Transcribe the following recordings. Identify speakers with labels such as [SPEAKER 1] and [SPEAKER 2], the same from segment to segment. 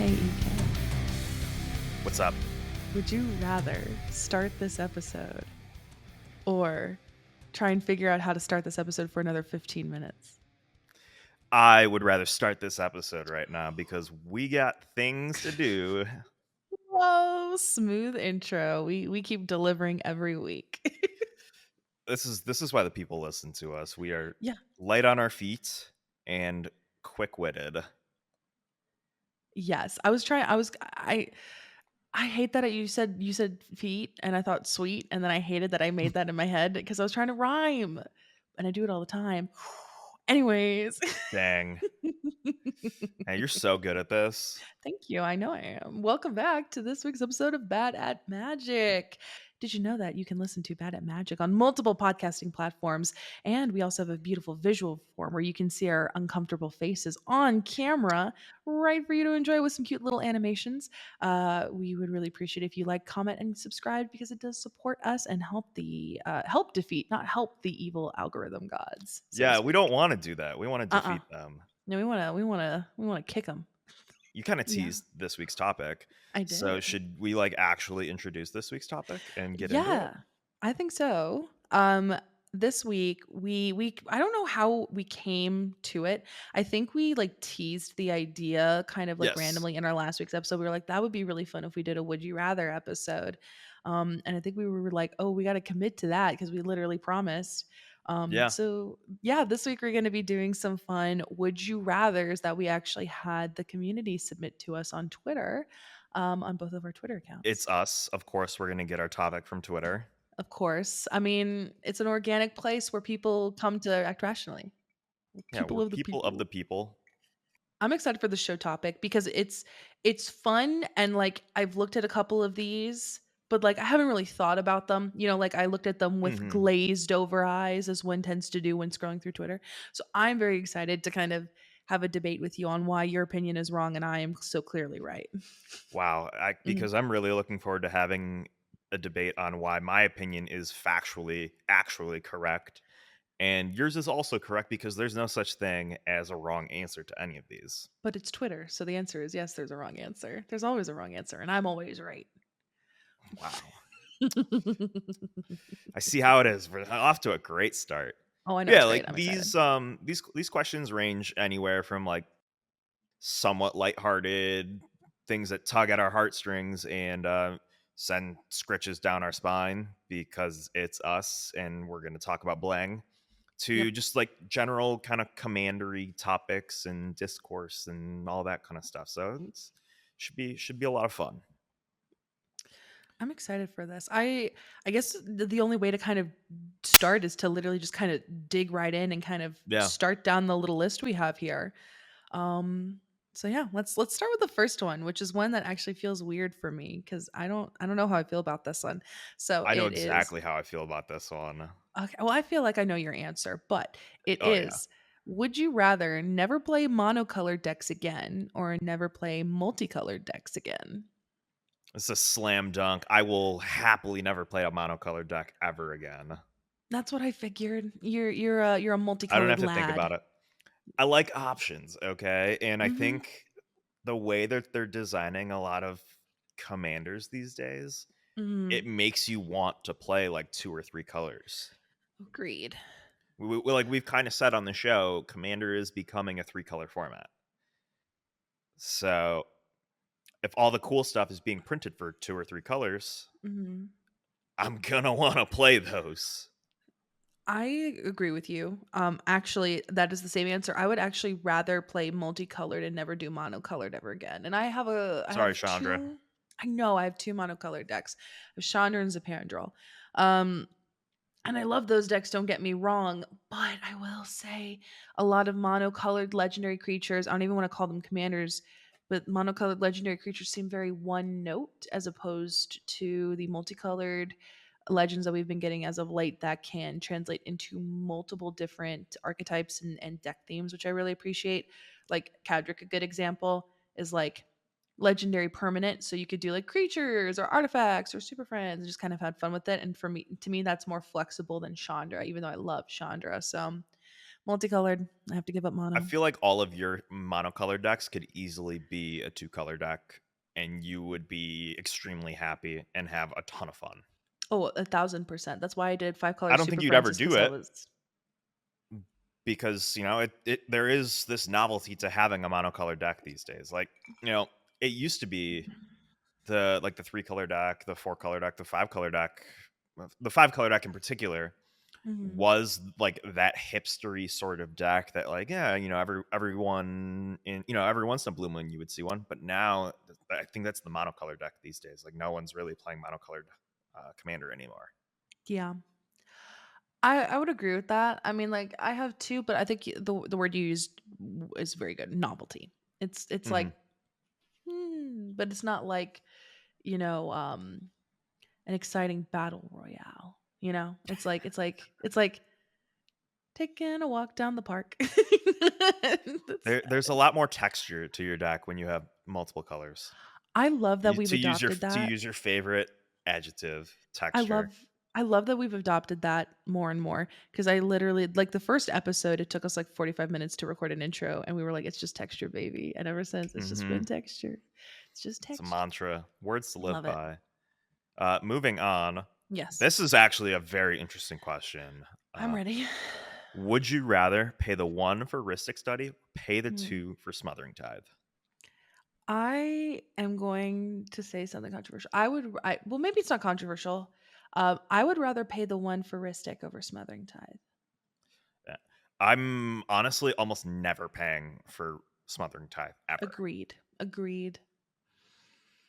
[SPEAKER 1] Hey, EK,
[SPEAKER 2] What's up?
[SPEAKER 1] would you rather start this episode or try and figure out how to start this episode for another 15 minutes?
[SPEAKER 2] I would rather start this episode right now because we got things to do.
[SPEAKER 1] Whoa, smooth intro. We keep delivering every week.
[SPEAKER 2] This is why the people listen to us. We are
[SPEAKER 1] Yeah.
[SPEAKER 2] light on our feet and quick-witted.
[SPEAKER 1] Yes. I hate that you said feet and I thought sweet and then I hated that I made that in my head because I was trying to rhyme. And I do it all the time. Anyways.
[SPEAKER 2] Dang. Hey, you're so good at this.
[SPEAKER 1] Thank you. I know I am. Welcome back to this week's episode of Bad at Magic. Did you know that you can listen to Bad at Magic on multiple podcasting platforms? And we also have a beautiful visual form where you can see our uncomfortable faces on camera, right for you to enjoy with some cute little animations. We would really appreciate if you like, comment, and subscribe because it does support us and help defeat, not help the evil algorithm gods, so to
[SPEAKER 2] Yeah, we
[SPEAKER 1] speak.
[SPEAKER 2] don't want to do that. We want to
[SPEAKER 1] Uh-uh.
[SPEAKER 2] defeat them.
[SPEAKER 1] No, we wanna kick them.
[SPEAKER 2] You kind of
[SPEAKER 1] Yeah,
[SPEAKER 2] teased this week's topic.
[SPEAKER 1] I
[SPEAKER 2] So
[SPEAKER 1] did.
[SPEAKER 2] should we actually introduce this week's topic and get into it?
[SPEAKER 1] Yeah, I think so. This week we I don't know how we came to it. I think we like teased the idea kind of like
[SPEAKER 2] Yes.
[SPEAKER 1] randomly in our last week's episode. We were like, that would be really fun if we did a would you rather episode. And I think we were like, oh, we got to commit to that because we literally promised.
[SPEAKER 2] Yeah.
[SPEAKER 1] So yeah, this week we're going to be doing some fun would you rather's that we actually had the community submit to us on Twitter, on both of our Twitter accounts.
[SPEAKER 2] It's us. Of course, we're going to get our topic from Twitter.
[SPEAKER 1] Of course. I mean, it's an organic place where people come to act rationally.
[SPEAKER 2] Yeah,
[SPEAKER 1] People
[SPEAKER 2] we're
[SPEAKER 1] of the
[SPEAKER 2] people of the
[SPEAKER 1] people.
[SPEAKER 2] people.
[SPEAKER 1] I'm excited for the show topic because it's fun and like I've looked at a couple of these, but like I haven't really thought about them. Like I looked at them with
[SPEAKER 2] Mhm.
[SPEAKER 1] glazed over eyes as one tends to do when scrolling through Twitter. So I'm very excited to kind of have a debate with you on why your opinion is wrong and I am so clearly right.
[SPEAKER 2] Wow,
[SPEAKER 1] Mhm.
[SPEAKER 2] because I'm really looking forward to having a debate on why my opinion is factually actually correct, and yours is also correct because there's no such thing as a wrong answer to any of these.
[SPEAKER 1] But it's Twitter, so the answer is yes, there's a wrong answer. There's always a wrong answer and I'm always right.
[SPEAKER 2] Wow. I see how it is. We're off to a great start.
[SPEAKER 1] Oh, I know
[SPEAKER 2] Yeah,
[SPEAKER 1] it's
[SPEAKER 2] like
[SPEAKER 1] great. I'm excited.
[SPEAKER 2] these questions range anywhere from like somewhat lighthearted things that tug at our heartstrings and send scritches down our spine because it's us and we're going to talk about bling,
[SPEAKER 1] Yep.
[SPEAKER 2] to just like general kind of commandery topics and discourse and all that kind of stuff. So it's should be a lot of fun.
[SPEAKER 1] I'm excited for this. I guess the only way to kind of start is to literally just kind of dig right in and kind of
[SPEAKER 2] Yeah,
[SPEAKER 1] start down the little list we have here. Um so yeah, let's start with the first one, which is one that actually feels weird for me cuz I don't know how I feel about this one. So
[SPEAKER 2] I know
[SPEAKER 1] it is
[SPEAKER 2] exactly how I feel about this one.
[SPEAKER 1] okay, well I feel like I know your answer, but it
[SPEAKER 2] Oh yeah,
[SPEAKER 1] is would you rather never play monocolored decks again or never play multicolored decks again?
[SPEAKER 2] it's a slam dunk. I will happily never play a monocolored deck ever again.
[SPEAKER 1] That's what I figured. You're a
[SPEAKER 2] I don't have
[SPEAKER 1] multicolored
[SPEAKER 2] to think about
[SPEAKER 1] lad.
[SPEAKER 2] it. I like options, okay? And I
[SPEAKER 1] Mhm.
[SPEAKER 2] think the way that they're designing a lot of commanders these days, it
[SPEAKER 1] Mhm.
[SPEAKER 2] makes you want to play like 2 or 3 colors.
[SPEAKER 1] Agreed.
[SPEAKER 2] We've kind of said on the show, commander is becoming a 3-color format. So, if all the cool stuff is being printed for 2 or 3 colors,
[SPEAKER 1] Mhm.
[SPEAKER 2] I'm gonna want to play those.
[SPEAKER 1] I agree with you. Actually, that is the same answer. I would actually rather play multicolored and never do monocolored ever again. And I
[SPEAKER 2] Sorry,
[SPEAKER 1] have
[SPEAKER 2] Chandra.
[SPEAKER 1] two. I know I have two monocolored decks of Chandra and Zapandrel. Um, and I love those decks. Don't get me wrong, but I will say a lot of monocolored legendary creatures. I don't even want to call them commanders, but monocolored legendary creatures seem very one note as opposed to the multicolored legends that we've been getting as of late that can translate into multiple different archetypes and deck themes, which I really appreciate. Like Cadric, a good example, is like legendary permanent. So you could do like creatures or artifacts or super friends and just kind of had fun with it. And to me, that's more flexible than Chandra, even though I love Chandra. So Multicolored. I have to give up
[SPEAKER 2] I
[SPEAKER 1] mono.
[SPEAKER 2] feel like all of your monocolored decks could easily be a two-color deck, and you would be extremely happy and have a ton of fun.
[SPEAKER 1] Oh, 1,000%. That's why I did 5
[SPEAKER 2] I
[SPEAKER 1] colors
[SPEAKER 2] don't think
[SPEAKER 1] Super
[SPEAKER 2] you'd ever
[SPEAKER 1] Francis
[SPEAKER 2] do
[SPEAKER 1] because I
[SPEAKER 2] it
[SPEAKER 1] was
[SPEAKER 2] because, it there is this novelty to having a monocolored deck these days. Like, it used to be the three-color deck, the four-color deck, the five-color deck. The five-color deck in particular
[SPEAKER 1] Mhm.
[SPEAKER 2] was like that hipstery sort of deck that, like, yeah, everyone every once in a blue moon you would see one, but now I think that's the monocolor deck these days. Like, no one's really playing monocolored commander anymore.
[SPEAKER 1] Yeah. I would agree with that. I mean, like, I have 2, but I think the word you used is very good, novelty. It's
[SPEAKER 2] Hmm.
[SPEAKER 1] like, but it's not like, you know, an exciting battle royale, you know? It's like taking a walk down the park. That's
[SPEAKER 2] There's a lot more texture to your deck when you have multiple colors.
[SPEAKER 1] I love that
[SPEAKER 2] You,
[SPEAKER 1] we've adopted
[SPEAKER 2] to
[SPEAKER 1] that.
[SPEAKER 2] use your favorite adjective,
[SPEAKER 1] I
[SPEAKER 2] texture.
[SPEAKER 1] love I love that we've adopted that more and more because I literally like the first episode, it took us like 45 minutes to record an intro, and we were like, it's just texture, baby. And ever since, it's just
[SPEAKER 2] Hmm.
[SPEAKER 1] been texture. It's just
[SPEAKER 2] It's a
[SPEAKER 1] texture.
[SPEAKER 2] mantra, words to live
[SPEAKER 1] Love it.
[SPEAKER 2] by. Moving on.
[SPEAKER 1] Yes.
[SPEAKER 2] This is actually a very interesting question.
[SPEAKER 1] I'm ready.
[SPEAKER 2] Would you rather pay the one for Rhystic Study, pay the
[SPEAKER 1] Mm.
[SPEAKER 2] two for Smothering Tithe?
[SPEAKER 1] I am going to say something controversial. Well, maybe it's not controversial. I would rather pay the one for Ristic over Smothering Tithe.
[SPEAKER 2] Yeah. I'm honestly almost never paying for Smothering Tithe ever.
[SPEAKER 1] Agreed. Agreed.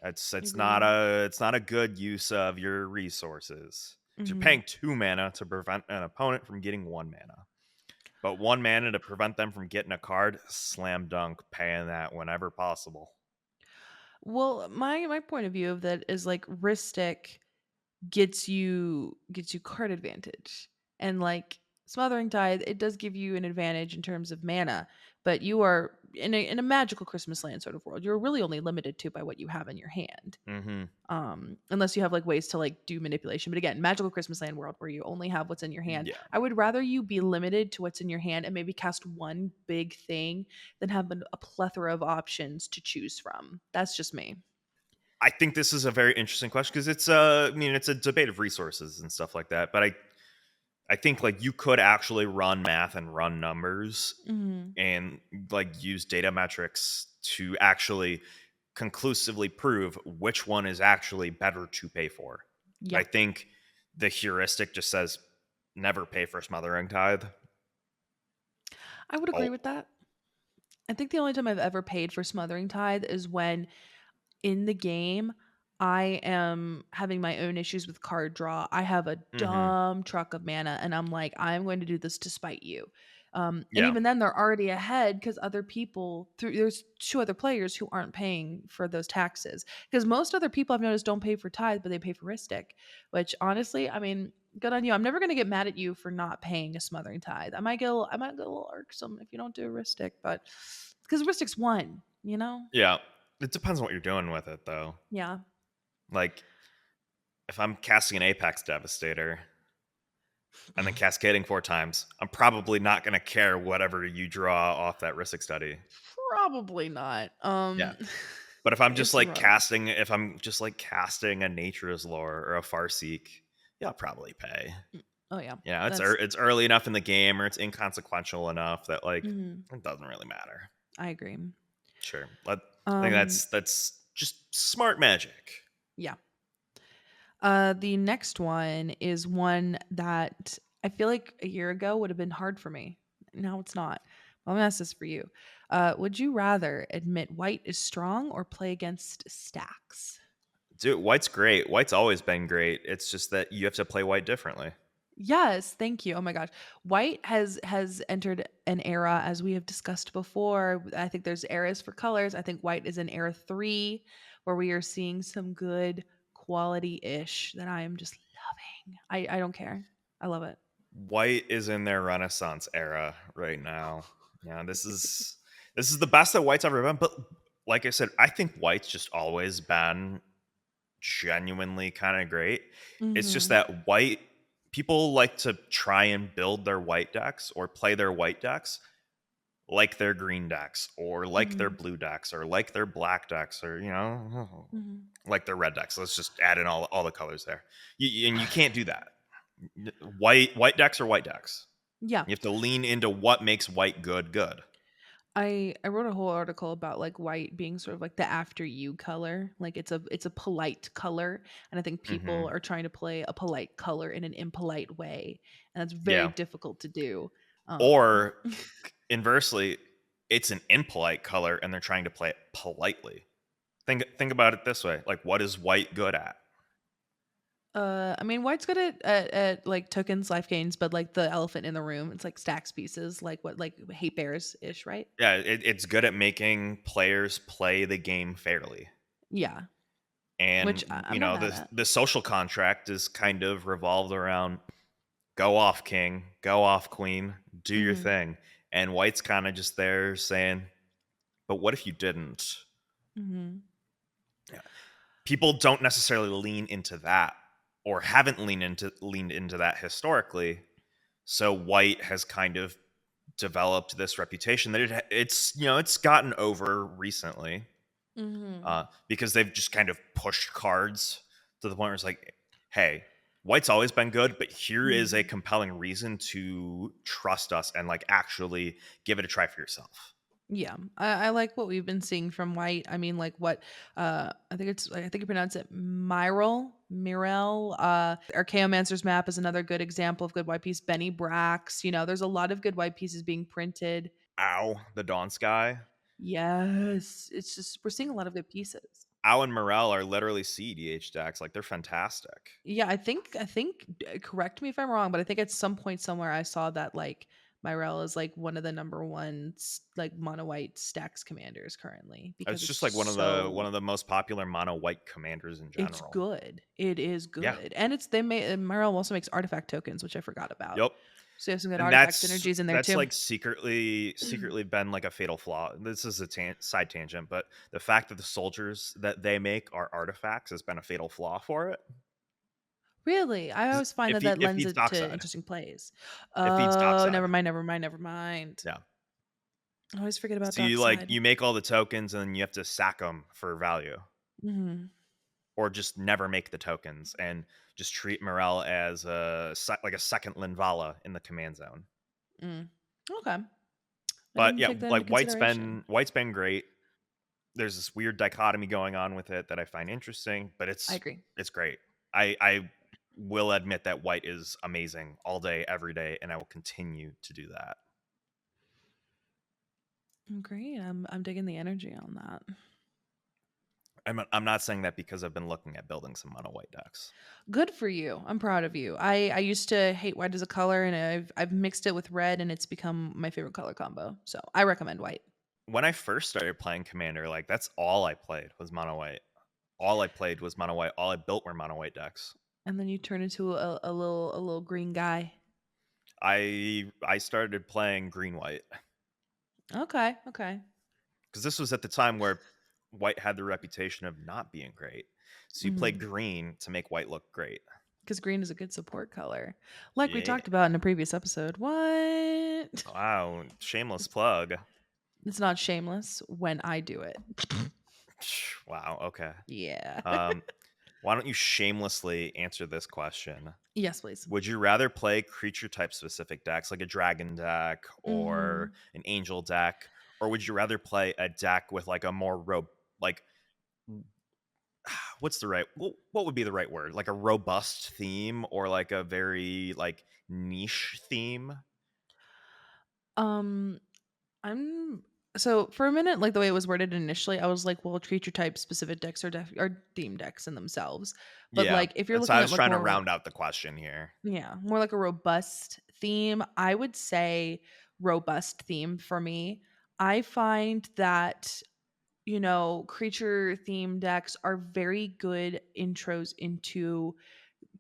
[SPEAKER 2] It's
[SPEAKER 1] Agreed.
[SPEAKER 2] it's not a good use of your resources. 'Cause you're
[SPEAKER 1] Hmm.
[SPEAKER 2] paying 2 mana to prevent an opponent from getting 1 mana. But 1 mana to prevent them from getting a card, slam dunk, paying that whenever possible.
[SPEAKER 1] Well, my point of view of that is like Ristic gets you card advantage. And like Smothering Tithe, it does give you an advantage in terms of mana, but you are in a magical Christmas land sort of world. You're really only limited to by what you have in your hand.
[SPEAKER 2] Hmm.
[SPEAKER 1] Unless you have like ways to like do manipulation. But again, magical Christmas land world where you only have what's in your hand.
[SPEAKER 2] Yeah.
[SPEAKER 1] I would rather you be limited to what's in your hand and maybe cast one big thing than have a plethora of options to choose from. That's just me.
[SPEAKER 2] I think this is a very interesting question because it's a debate of resources and stuff like that. But I think, like, you could actually run math and run numbers
[SPEAKER 1] Hmm.
[SPEAKER 2] and, like, use data metrics to actually conclusively prove which one is actually better to pay for. But
[SPEAKER 1] Yeah,
[SPEAKER 2] I think the heuristic just says never pay for Smothering Tithe.
[SPEAKER 1] I would agree
[SPEAKER 2] Oh,
[SPEAKER 1] with that. I think the only time I've ever paid for Smothering Tithe is when in the game, I am having my own issues with card draw. I have a
[SPEAKER 2] mm-hmm.
[SPEAKER 1] dumb truck of mana, and I'm like, I'm going to do this to spite you. And
[SPEAKER 2] Yeah.
[SPEAKER 1] even then, they're already ahead because other people, there's two other players who aren't paying for those taxes. Because most other people I've noticed don't pay for tithe, but they pay for Ristic, which honestly, I mean, good on you. I'm never going to get mad at you for not paying a Smothering Tithe. I might get a little irksome if you don't do a Ristic, but because Ristic's one, you know?
[SPEAKER 2] Yeah. It depends on what you're doing with it, though.
[SPEAKER 1] Yeah.
[SPEAKER 2] Like, if I'm casting an Apex Devastator and then cascading 4 times, I'm probably not going to care whatever you draw off that Rhystic Study.
[SPEAKER 1] Probably not.
[SPEAKER 2] Yeah. But if I'm just
[SPEAKER 1] It's
[SPEAKER 2] like
[SPEAKER 1] rough.
[SPEAKER 2] casting a Nature's Lore or a Farseek, yeah, I'll probably pay.
[SPEAKER 1] Oh yeah,
[SPEAKER 2] Yeah,
[SPEAKER 1] that's.
[SPEAKER 2] it's early enough in the game or it's inconsequential enough that, like,
[SPEAKER 1] Mhm,
[SPEAKER 2] it doesn't really matter.
[SPEAKER 1] I agree.
[SPEAKER 2] Sure. I think
[SPEAKER 1] Um,
[SPEAKER 2] that's just smart magic.
[SPEAKER 1] yeah. The next one is one that I feel like a year ago would have been hard for me. Now it's not. I'm gonna ask this for you. Would you rather admit white is strong or play against stacks?
[SPEAKER 2] Dude, white's great. White's always been great. It's just that you have to play white differently.
[SPEAKER 1] Yes, thank you. Oh my gosh. White has entered an era as we have discussed before. I think there's eras for colors. I think white is in era 3 where we are seeing some good quality-ish that I am just loving. I don't care. I love it.
[SPEAKER 2] White is in their renaissance era right now. Yeah, this is the best that white's ever been. But like I said, I think white's just always been genuinely kind of great. It's just
[SPEAKER 1] Mhm.
[SPEAKER 2] that white people like to try and build their white decks or play their white decks like their green decks or like their
[SPEAKER 1] Mhm.
[SPEAKER 2] blue decks or like their black decks or
[SPEAKER 1] Mhm.
[SPEAKER 2] like their red decks. Let's just add in all the colors there. And you can't do that. White decks are white decks.
[SPEAKER 1] Yeah.
[SPEAKER 2] You have to lean into what makes white good good.
[SPEAKER 1] I wrote a whole article about like white being sort of like the after you color. Like it's a polite color, and I think people
[SPEAKER 2] Hmm.
[SPEAKER 1] are trying to play a polite color in an impolite way, and that's very
[SPEAKER 2] Yeah.
[SPEAKER 1] difficult to do.
[SPEAKER 2] Or inversely, it's an impolite color and they're trying to play it politely. Think about it this way. Like what is white good at?
[SPEAKER 1] I mean, white's good at like tokens, life gains, but like the elephant in the room, it's like stacks pieces, like what like hate bears ish, right?
[SPEAKER 2] Yeah, it's good at making players play the game fairly.
[SPEAKER 1] Yeah, which
[SPEAKER 2] And
[SPEAKER 1] I'm not mad
[SPEAKER 2] the
[SPEAKER 1] at.
[SPEAKER 2] social contract is kind of revolved around go off king, go off queen, do your
[SPEAKER 1] Hmm.
[SPEAKER 2] thing. And white's kind of just there saying, but what if you didn't?
[SPEAKER 1] Hmm.
[SPEAKER 2] Yeah. People don't necessarily lean into that or haven't leaned into that historically. So white has kind of developed this reputation that it's gotten over recently,
[SPEAKER 1] Hmm.
[SPEAKER 2] because they've just kind of pushed cards to the point where it's like, hey, white's always been good, but here is a
[SPEAKER 1] Hmm.
[SPEAKER 2] compelling reason to trust us and like actually give it a try for yourself.
[SPEAKER 1] Yeah, I like what we've been seeing from White. I mean, like what I think you pronounce it Mirel. Archaeomancer's map is another good example of good white piece. Benny Brax. There's a lot of good white pieces being printed.
[SPEAKER 2] Ow, the Dawn Sky.
[SPEAKER 1] Yes, it's just we're seeing a lot of good pieces.
[SPEAKER 2] Ow and Morel are literally CEDH decks. Like they're fantastic.
[SPEAKER 1] Yeah, I think correct me if I'm wrong, but I think at some point somewhere I saw that like Myrell is like one of the number one like mono white stacks commanders currently because
[SPEAKER 2] It's
[SPEAKER 1] it's
[SPEAKER 2] just like one
[SPEAKER 1] just
[SPEAKER 2] of the
[SPEAKER 1] so
[SPEAKER 2] most popular mono white commanders in
[SPEAKER 1] it's
[SPEAKER 2] general.
[SPEAKER 1] good. It is
[SPEAKER 2] Yeah.
[SPEAKER 1] good. And it's they may Myrell also makes artifact tokens, which I forgot about.
[SPEAKER 2] Yep.
[SPEAKER 1] So you have some good
[SPEAKER 2] And
[SPEAKER 1] artifact
[SPEAKER 2] that's
[SPEAKER 1] synergies in there
[SPEAKER 2] that's
[SPEAKER 1] too.
[SPEAKER 2] like secretly been like a fatal flaw. This is a side tangent, but the fact that the soldiers that they make are artifacts has been a fatal flaw for it.
[SPEAKER 1] Really? I
[SPEAKER 2] 'Cause
[SPEAKER 1] always find that that
[SPEAKER 2] it
[SPEAKER 1] lends
[SPEAKER 2] feeds
[SPEAKER 1] it to
[SPEAKER 2] dockside.
[SPEAKER 1] interesting plays.
[SPEAKER 2] It feeds
[SPEAKER 1] Oh,
[SPEAKER 2] dockside.
[SPEAKER 1] never mind.
[SPEAKER 2] Yeah.
[SPEAKER 1] I always forget about
[SPEAKER 2] So
[SPEAKER 1] Dockside.
[SPEAKER 2] you make all the tokens and then you have to sack them for value,
[SPEAKER 1] Mhm.
[SPEAKER 2] or just never make the tokens and just treat Morel as like a second Linvala in the command zone.
[SPEAKER 1] Mm. Okay. I
[SPEAKER 2] But
[SPEAKER 1] didn't
[SPEAKER 2] yeah,
[SPEAKER 1] take that into
[SPEAKER 2] like
[SPEAKER 1] consideration.
[SPEAKER 2] White's been great. There's this weird dichotomy going on with it that I find interesting, but
[SPEAKER 1] I agree.
[SPEAKER 2] it's great. I will admit that White is amazing all day, every day, and I will continue to do that.
[SPEAKER 1] Great. I'm digging the energy on that.
[SPEAKER 2] I'm not saying that because I've been looking at building some mono white decks.
[SPEAKER 1] Good for you. I'm proud of you. I used to hate white as a color, and I've mixed it with red, and it's become my favorite color combo. So I recommend white.
[SPEAKER 2] When I first started playing Commander, like that's all I played was mono white. All I played was mono white. All I built were mono white decks.
[SPEAKER 1] And then you turn into a little green guy.
[SPEAKER 2] I started playing green white
[SPEAKER 1] Okay. Okay.
[SPEAKER 2] because this was at the time where white had the reputation of not being great. So you play
[SPEAKER 1] Mm-hmm.
[SPEAKER 2] green to make white look great.
[SPEAKER 1] Because green is a good support color, like we
[SPEAKER 2] Yeah.
[SPEAKER 1] talked about in a previous episode. What?
[SPEAKER 2] Wow. Shameless
[SPEAKER 1] It's,
[SPEAKER 2] plug.
[SPEAKER 1] it's not shameless when I do it.
[SPEAKER 2] Wow. Okay.
[SPEAKER 1] Yeah.
[SPEAKER 2] Um, why don't you shamelessly answer this question?
[SPEAKER 1] Yes, please.
[SPEAKER 2] Would you rather play creature type specific decks like a dragon deck
[SPEAKER 1] Mm-hmm.
[SPEAKER 2] or an angel deck, or would you rather play a deck with like a more like what's the right what would be the right word, like a robust theme or like a very like niche theme?
[SPEAKER 1] Um, I'm so for a minute, like the way it was worded initially, I was like, well, creature type specific decks are theme decks in themselves. But
[SPEAKER 2] Yeah,
[SPEAKER 1] like if you're
[SPEAKER 2] that's how I
[SPEAKER 1] looking at
[SPEAKER 2] was
[SPEAKER 1] like
[SPEAKER 2] trying to
[SPEAKER 1] more
[SPEAKER 2] round out the question here.
[SPEAKER 1] yeah, more like a robust theme, I would say robust theme for me. I find that creature theme decks are very good intros into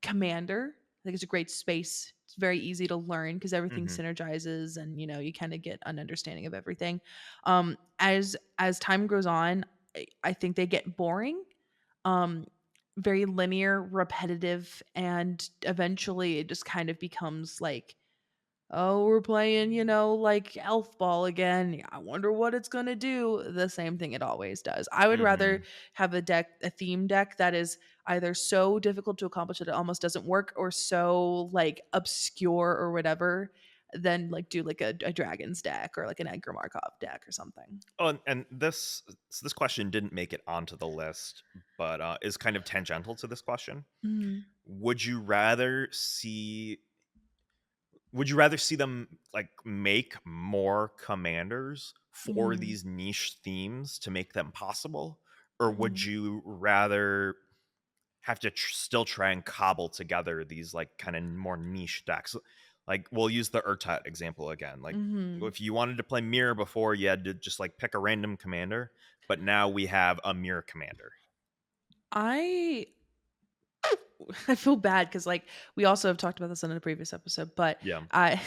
[SPEAKER 1] Commander. I think it's a great space. It's very easy to learn because everything
[SPEAKER 2] Hmm.
[SPEAKER 1] synergizes and you kind of get an understanding of everything. As time goes on, I think they get boring. Um very linear, repetitive, and eventually it just kind of becomes like, oh, we're playing, like elf ball again. Yeah, I wonder what it's going to do. The same thing it always does. I would rather
[SPEAKER 2] Mhm.
[SPEAKER 1] have a theme deck that is either so difficult to accomplish that it almost doesn't work, or so like obscure or whatever, than like do like a dragon's deck or like an Edgar Markov deck or something.
[SPEAKER 2] Oh, and this question didn't make it onto the list, but, is kind of tangential to this question.
[SPEAKER 1] Mhm.
[SPEAKER 2] Would you rather see would you rather see them, like, make more commanders for
[SPEAKER 1] Mhm.
[SPEAKER 2] these niche themes to make them possible? Or would
[SPEAKER 1] Mhm.
[SPEAKER 2] you rather have to still try and cobble together these, like, kinda more niche decks? Like, we'll use the Urtet example again. Like,
[SPEAKER 1] Mhm.
[SPEAKER 2] if you wanted to play Mirror before, you had to just, like, pick a random commander, but now we have a Mirror commander.
[SPEAKER 1] I I feel bad because like we also have talked about this in a previous episode, but
[SPEAKER 2] Yeah.
[SPEAKER 1] I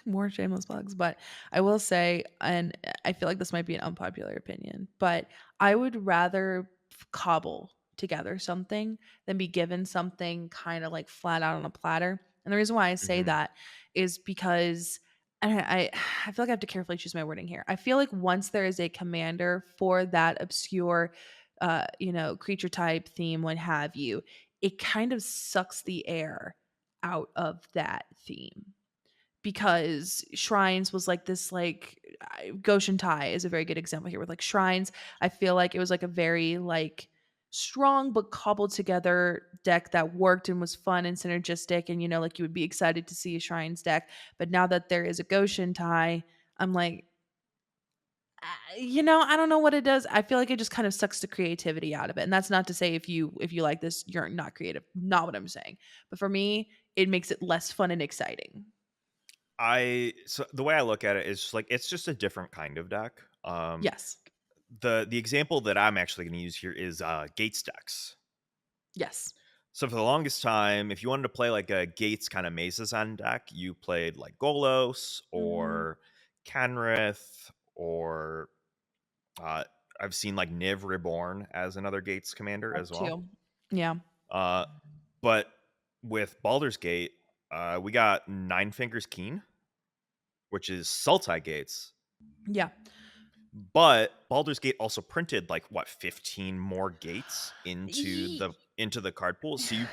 [SPEAKER 1] more shameless plugs, but I will say, and I feel like this might be an unpopular opinion, but I would rather cobble together something than be given something kind of like flat out on a platter. And the reason why I say
[SPEAKER 2] Mhm.
[SPEAKER 1] that is because and I feel like I have to carefully choose my wording here. I feel like once there is a commander for that obscure creature type theme, what have you, it kind of sucks the air out of that theme because shrines was like this like Goshen Tai is a very good example here with like shrines. I feel like it was like a very like strong but cobbled together deck that worked and was fun and synergistic, and like you would be excited to see a shrines deck. But now that there is a Goshen Tai, I'm like, I don't know what it does. I feel like it just kind of sucks the creativity out of it. And that's not to say if you like this, you're not creative. Not what I'm saying. But for me, it makes it less fun and exciting.
[SPEAKER 2] So the way I look at it is just like it's just a different kind of deck.
[SPEAKER 1] Yes.
[SPEAKER 2] The example that I'm actually going to use here is Gates decks.
[SPEAKER 1] Yes.
[SPEAKER 2] So for the longest time, if you wanted to play like a Gates kind of Mazes on deck, you played like Golos
[SPEAKER 1] Mhm.
[SPEAKER 2] or Kenrith or uh, I've seen like Niv Reborn as another Gates commander
[SPEAKER 1] That
[SPEAKER 2] as well.
[SPEAKER 1] too. Yeah.
[SPEAKER 2] Uh, but with Baldur's Gate, we got Nine Fingers Keen, which is Sultai Gates.
[SPEAKER 1] Yeah.
[SPEAKER 2] But Baldur's Gate also printed like what 15 more gates
[SPEAKER 1] Ye-
[SPEAKER 2] into the card pool. So you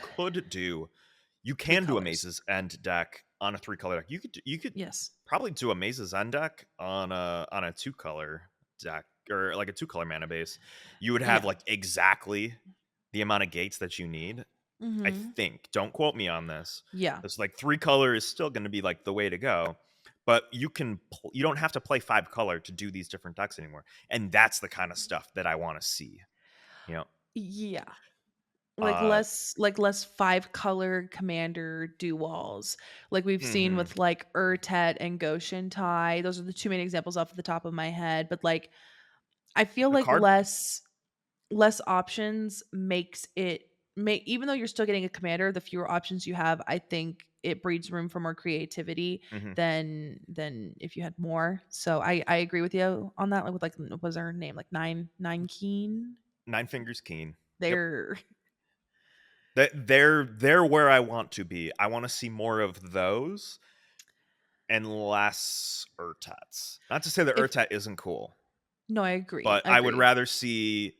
[SPEAKER 1] Three
[SPEAKER 2] can do a
[SPEAKER 1] colors.
[SPEAKER 2] Maze's End deck on a 3-color deck. You could
[SPEAKER 1] Yes.
[SPEAKER 2] probably do a Maze's End deck on a 2-color deck or like a 2-color mana base. You would have
[SPEAKER 1] Yeah.
[SPEAKER 2] like exactly the amount of gates that you need. I
[SPEAKER 1] Mhm.
[SPEAKER 2] think. Don't quote me on this.
[SPEAKER 1] Yeah.
[SPEAKER 2] It's like 3-color is still going to be like the way to go. But you don't have to play 5-color to do these different decks anymore. And that's the kind of stuff that I want to see. You know.
[SPEAKER 1] Yeah.
[SPEAKER 2] Uh
[SPEAKER 1] Like less five color commander do walls like we've seen
[SPEAKER 2] mhm.
[SPEAKER 1] with like Urtet and Goshen Tai. Those are the two main examples off the top of my head. But like I feel
[SPEAKER 2] The
[SPEAKER 1] like
[SPEAKER 2] card
[SPEAKER 1] less options makes it make even though you're still getting a commander, the fewer options you have, I think it breeds room for more creativity
[SPEAKER 2] mhm.
[SPEAKER 1] than if you had more. So I agree with you on that. Like with like what was her name? Like nine Keen.
[SPEAKER 2] Nine Fingers Keen. Yep.
[SPEAKER 1] They're
[SPEAKER 2] They're where I want to be. I want to see more of those and less Urtets. Not to say that
[SPEAKER 1] if
[SPEAKER 2] Urtet isn't cool.
[SPEAKER 1] no, I agree.
[SPEAKER 2] But
[SPEAKER 1] I
[SPEAKER 2] I would
[SPEAKER 1] agree.
[SPEAKER 2] rather see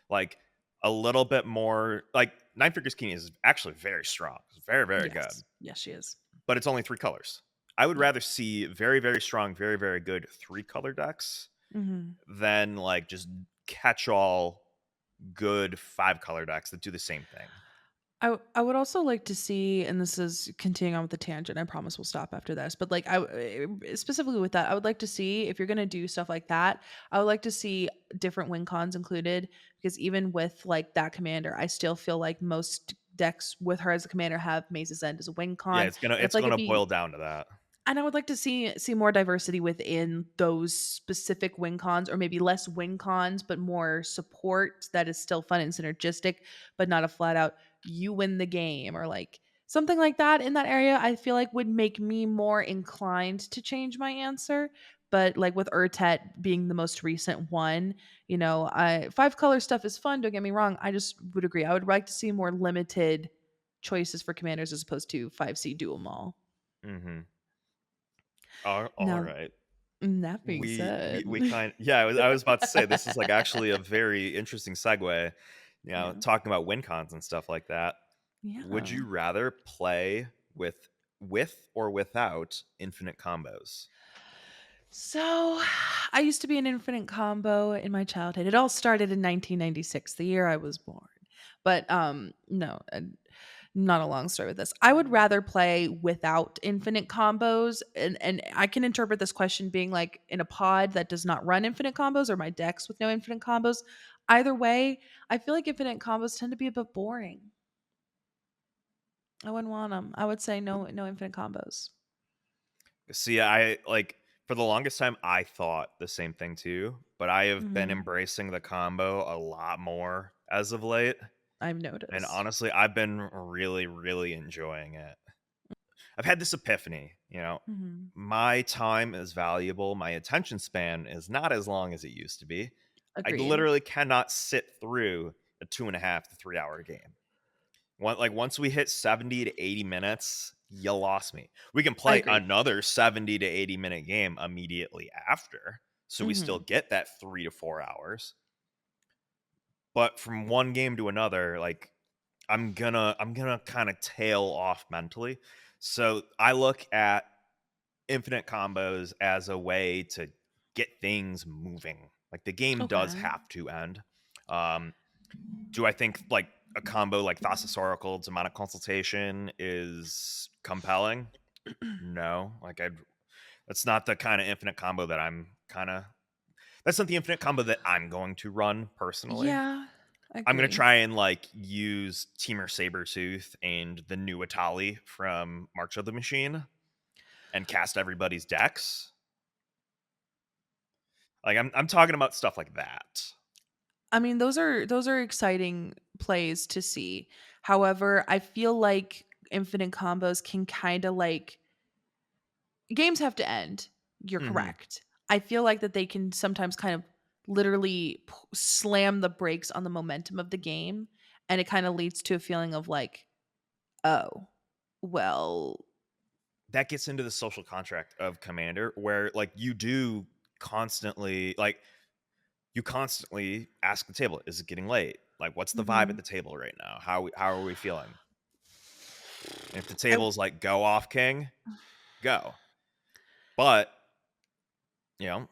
[SPEAKER 2] like a little bit more like Nine Fingers King is actually very strong. It's very, very good.
[SPEAKER 1] Yes. Yes, she is.
[SPEAKER 2] But it's only 3 colors. I would
[SPEAKER 1] Yeah.
[SPEAKER 2] rather see very, very strong, very, very good 3-color decks
[SPEAKER 1] Mhm.
[SPEAKER 2] than like just catch all good 5-color decks that do the same thing.
[SPEAKER 1] I would also like to see, and this is continuing on with the tangent. I promise we'll stop after this. But like, specifically with that, I would like to see if you're gonna do stuff like that. I would like to see different win cons included because even with like that commander, I still feel like most decks with her as a commander have Maze's End as a win
[SPEAKER 2] Yeah,
[SPEAKER 1] con, and
[SPEAKER 2] it's
[SPEAKER 1] it's like
[SPEAKER 2] gonna
[SPEAKER 1] it'd
[SPEAKER 2] boil
[SPEAKER 1] be
[SPEAKER 2] down to that.
[SPEAKER 1] and I would like to see more diversity within those specific win cons, or maybe less win cons, but more support that is still fun and synergistic, but not a flat out you win the game or like something like that in that area. I feel like would make me more inclined to change my answer. but like with Urtet being the most recent one, I five color stuff is fun, don't get me wrong. I just would agree. I would like to see more limited choices for commanders as opposed to 5C dual mall.
[SPEAKER 2] Mhm. All
[SPEAKER 1] Now,
[SPEAKER 2] right.
[SPEAKER 1] that being
[SPEAKER 2] We
[SPEAKER 1] said,
[SPEAKER 2] we kind yeah, I was about to say this is like actually a very interesting segue.
[SPEAKER 1] yeah.
[SPEAKER 2] Talking about win cons and stuff like that. Would
[SPEAKER 1] Yeah.
[SPEAKER 2] you rather play with or without infinite combos?
[SPEAKER 1] So, I used to be an infinite combo in my childhood. It all started in 1996, the year I was born. But no, not a long story with this. I would rather play without infinite combos, and I can interpret this question being like in a pod that does not run infinite combos or my decks with no infinite combos. Either way, I feel like infinite combos tend to be a bit boring. I wouldn't want them. I would say no infinite combos.
[SPEAKER 2] See, I like for the longest time I thought the same thing too, but I have been
[SPEAKER 1] Mhm.
[SPEAKER 2] embracing the combo a lot more as of late.
[SPEAKER 1] I've
[SPEAKER 2] And
[SPEAKER 1] noticed.
[SPEAKER 2] honestly, I've been really, really enjoying it. I've had this epiphany,
[SPEAKER 1] Mhm.
[SPEAKER 2] my time is valuable. My attention span is not as long as it used to be. I
[SPEAKER 1] Agreed.
[SPEAKER 2] literally cannot sit through a 2.5 to 3 hour game. Once we hit 70 to 80 minutes, you lost me. We can
[SPEAKER 1] I
[SPEAKER 2] play
[SPEAKER 1] agree.
[SPEAKER 2] another 70 to 80-minute game immediately after. So we still
[SPEAKER 1] Mhm.
[SPEAKER 2] get that 3 to 4 hours. But from one game to another, like I'm gonna kind of tail off mentally. So I look at infinite combos as a way to get things moving. Like the game does
[SPEAKER 1] Okay.
[SPEAKER 2] have to end. Um, do I think like a combo like Thassa's Oracle Demonic Consultation is compelling? No. That's not the kind of infinite combo that that's not the infinite combo that I'm going to run personally.
[SPEAKER 1] Yeah, I
[SPEAKER 2] I'm gonna
[SPEAKER 1] agree.
[SPEAKER 2] try and like use Teamer Sabretooth and the new Atali from March of the Machine and cast everybody's decks. Like I'm talking about stuff like that.
[SPEAKER 1] I mean, those are exciting plays to see. However, I feel like infinite combos can kind of like games have to end. You're
[SPEAKER 2] Hmm.
[SPEAKER 1] correct. I feel like that they can sometimes kind of literally slam the brakes on the momentum of the game, and it kind of leads to a feeling of like, oh, well,
[SPEAKER 2] That gets into the social contract of Commander, where like you constantly ask the table, is it getting late? Like, what's the vibe at
[SPEAKER 1] mhm.
[SPEAKER 2] the table right now? How are we feeling? And if the
[SPEAKER 1] I
[SPEAKER 2] table's like go off king, go. But you know,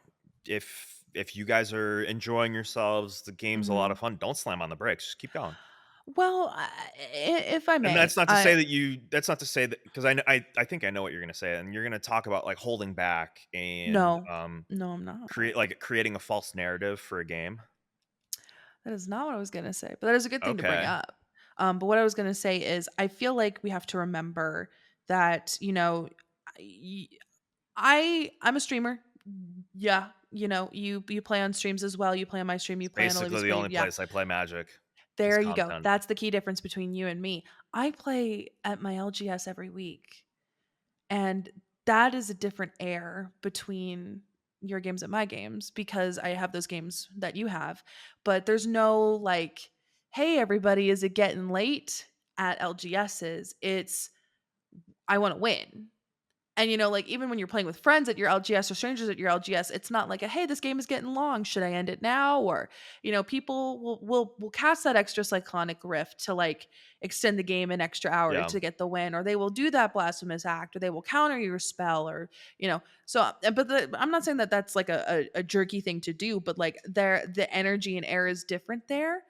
[SPEAKER 2] if you guys are enjoying yourselves, the game's a lot of
[SPEAKER 1] mhm.
[SPEAKER 2] fun. Don't slam on the brakes. Just keep going.
[SPEAKER 1] Well, if I
[SPEAKER 2] And
[SPEAKER 1] may,
[SPEAKER 2] that's not to
[SPEAKER 1] I
[SPEAKER 2] say that you. That's not to say that because I think I know what you're gonna say, and you're gonna talk about like holding back and
[SPEAKER 1] no, no, I'm not.
[SPEAKER 2] creating a false narrative for a game.
[SPEAKER 1] That is not what I was gonna say, but that is a good thing to bring
[SPEAKER 2] Okay.
[SPEAKER 1] up. But what I was gonna say is, I feel like we have to remember that I I'm a streamer. Yeah, you play on streams as well. You play on my stream. You
[SPEAKER 2] It's
[SPEAKER 1] play on
[SPEAKER 2] basically
[SPEAKER 1] Olivia's
[SPEAKER 2] the
[SPEAKER 1] stream.
[SPEAKER 2] only
[SPEAKER 1] Yeah,
[SPEAKER 2] place I play Magic is
[SPEAKER 1] there you go.
[SPEAKER 2] content.
[SPEAKER 1] That's the key difference between you and me. I play at my LGS every week. And that is a different air between your games and my games because I have those games that you have. But there's no like, hey, everybody, is it getting late at LGS's? It's, I want to win. And like even when you're playing with friends at your LGS or strangers at your LGS, it's not like a hey, this game is getting long. Should I end it now? Or people will cast that extra cyclonic rift to like extend the game an extra hour
[SPEAKER 2] Yeah.
[SPEAKER 1] to get the win, or they will do that blasphemous act, or they will counter your spell, or So, but I'm not saying that that's like a jerky thing to do, but like the energy and air is different there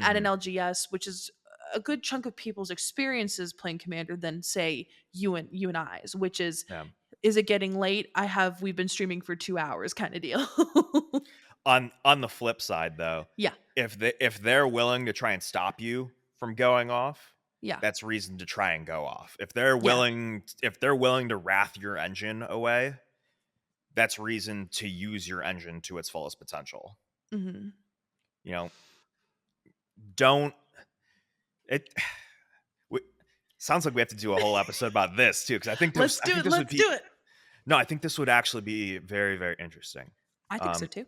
[SPEAKER 1] at an
[SPEAKER 2] Hmm.
[SPEAKER 1] LGS, which is a good chunk of people's experiences playing Commander than say you and I's, which
[SPEAKER 2] Yeah.
[SPEAKER 1] is it getting late? We've been streaming for 2 hours kind of deal.
[SPEAKER 2] On the flip side, though,
[SPEAKER 1] Yeah,
[SPEAKER 2] if they're willing to try and stop you from going off,
[SPEAKER 1] yeah,
[SPEAKER 2] that's reason to try and go off.
[SPEAKER 1] yeah.
[SPEAKER 2] If they're willing to wrath your engine away, that's reason to use your engine to its fullest potential.
[SPEAKER 1] Hmm.
[SPEAKER 2] You know, don't it w- sounds like we have to do a whole episode about this too because I think
[SPEAKER 1] Let's do it.
[SPEAKER 2] this would
[SPEAKER 1] Let's
[SPEAKER 2] be
[SPEAKER 1] do it.
[SPEAKER 2] No, I think this would actually be very, very interesting.
[SPEAKER 1] I think so
[SPEAKER 2] Um,
[SPEAKER 1] too.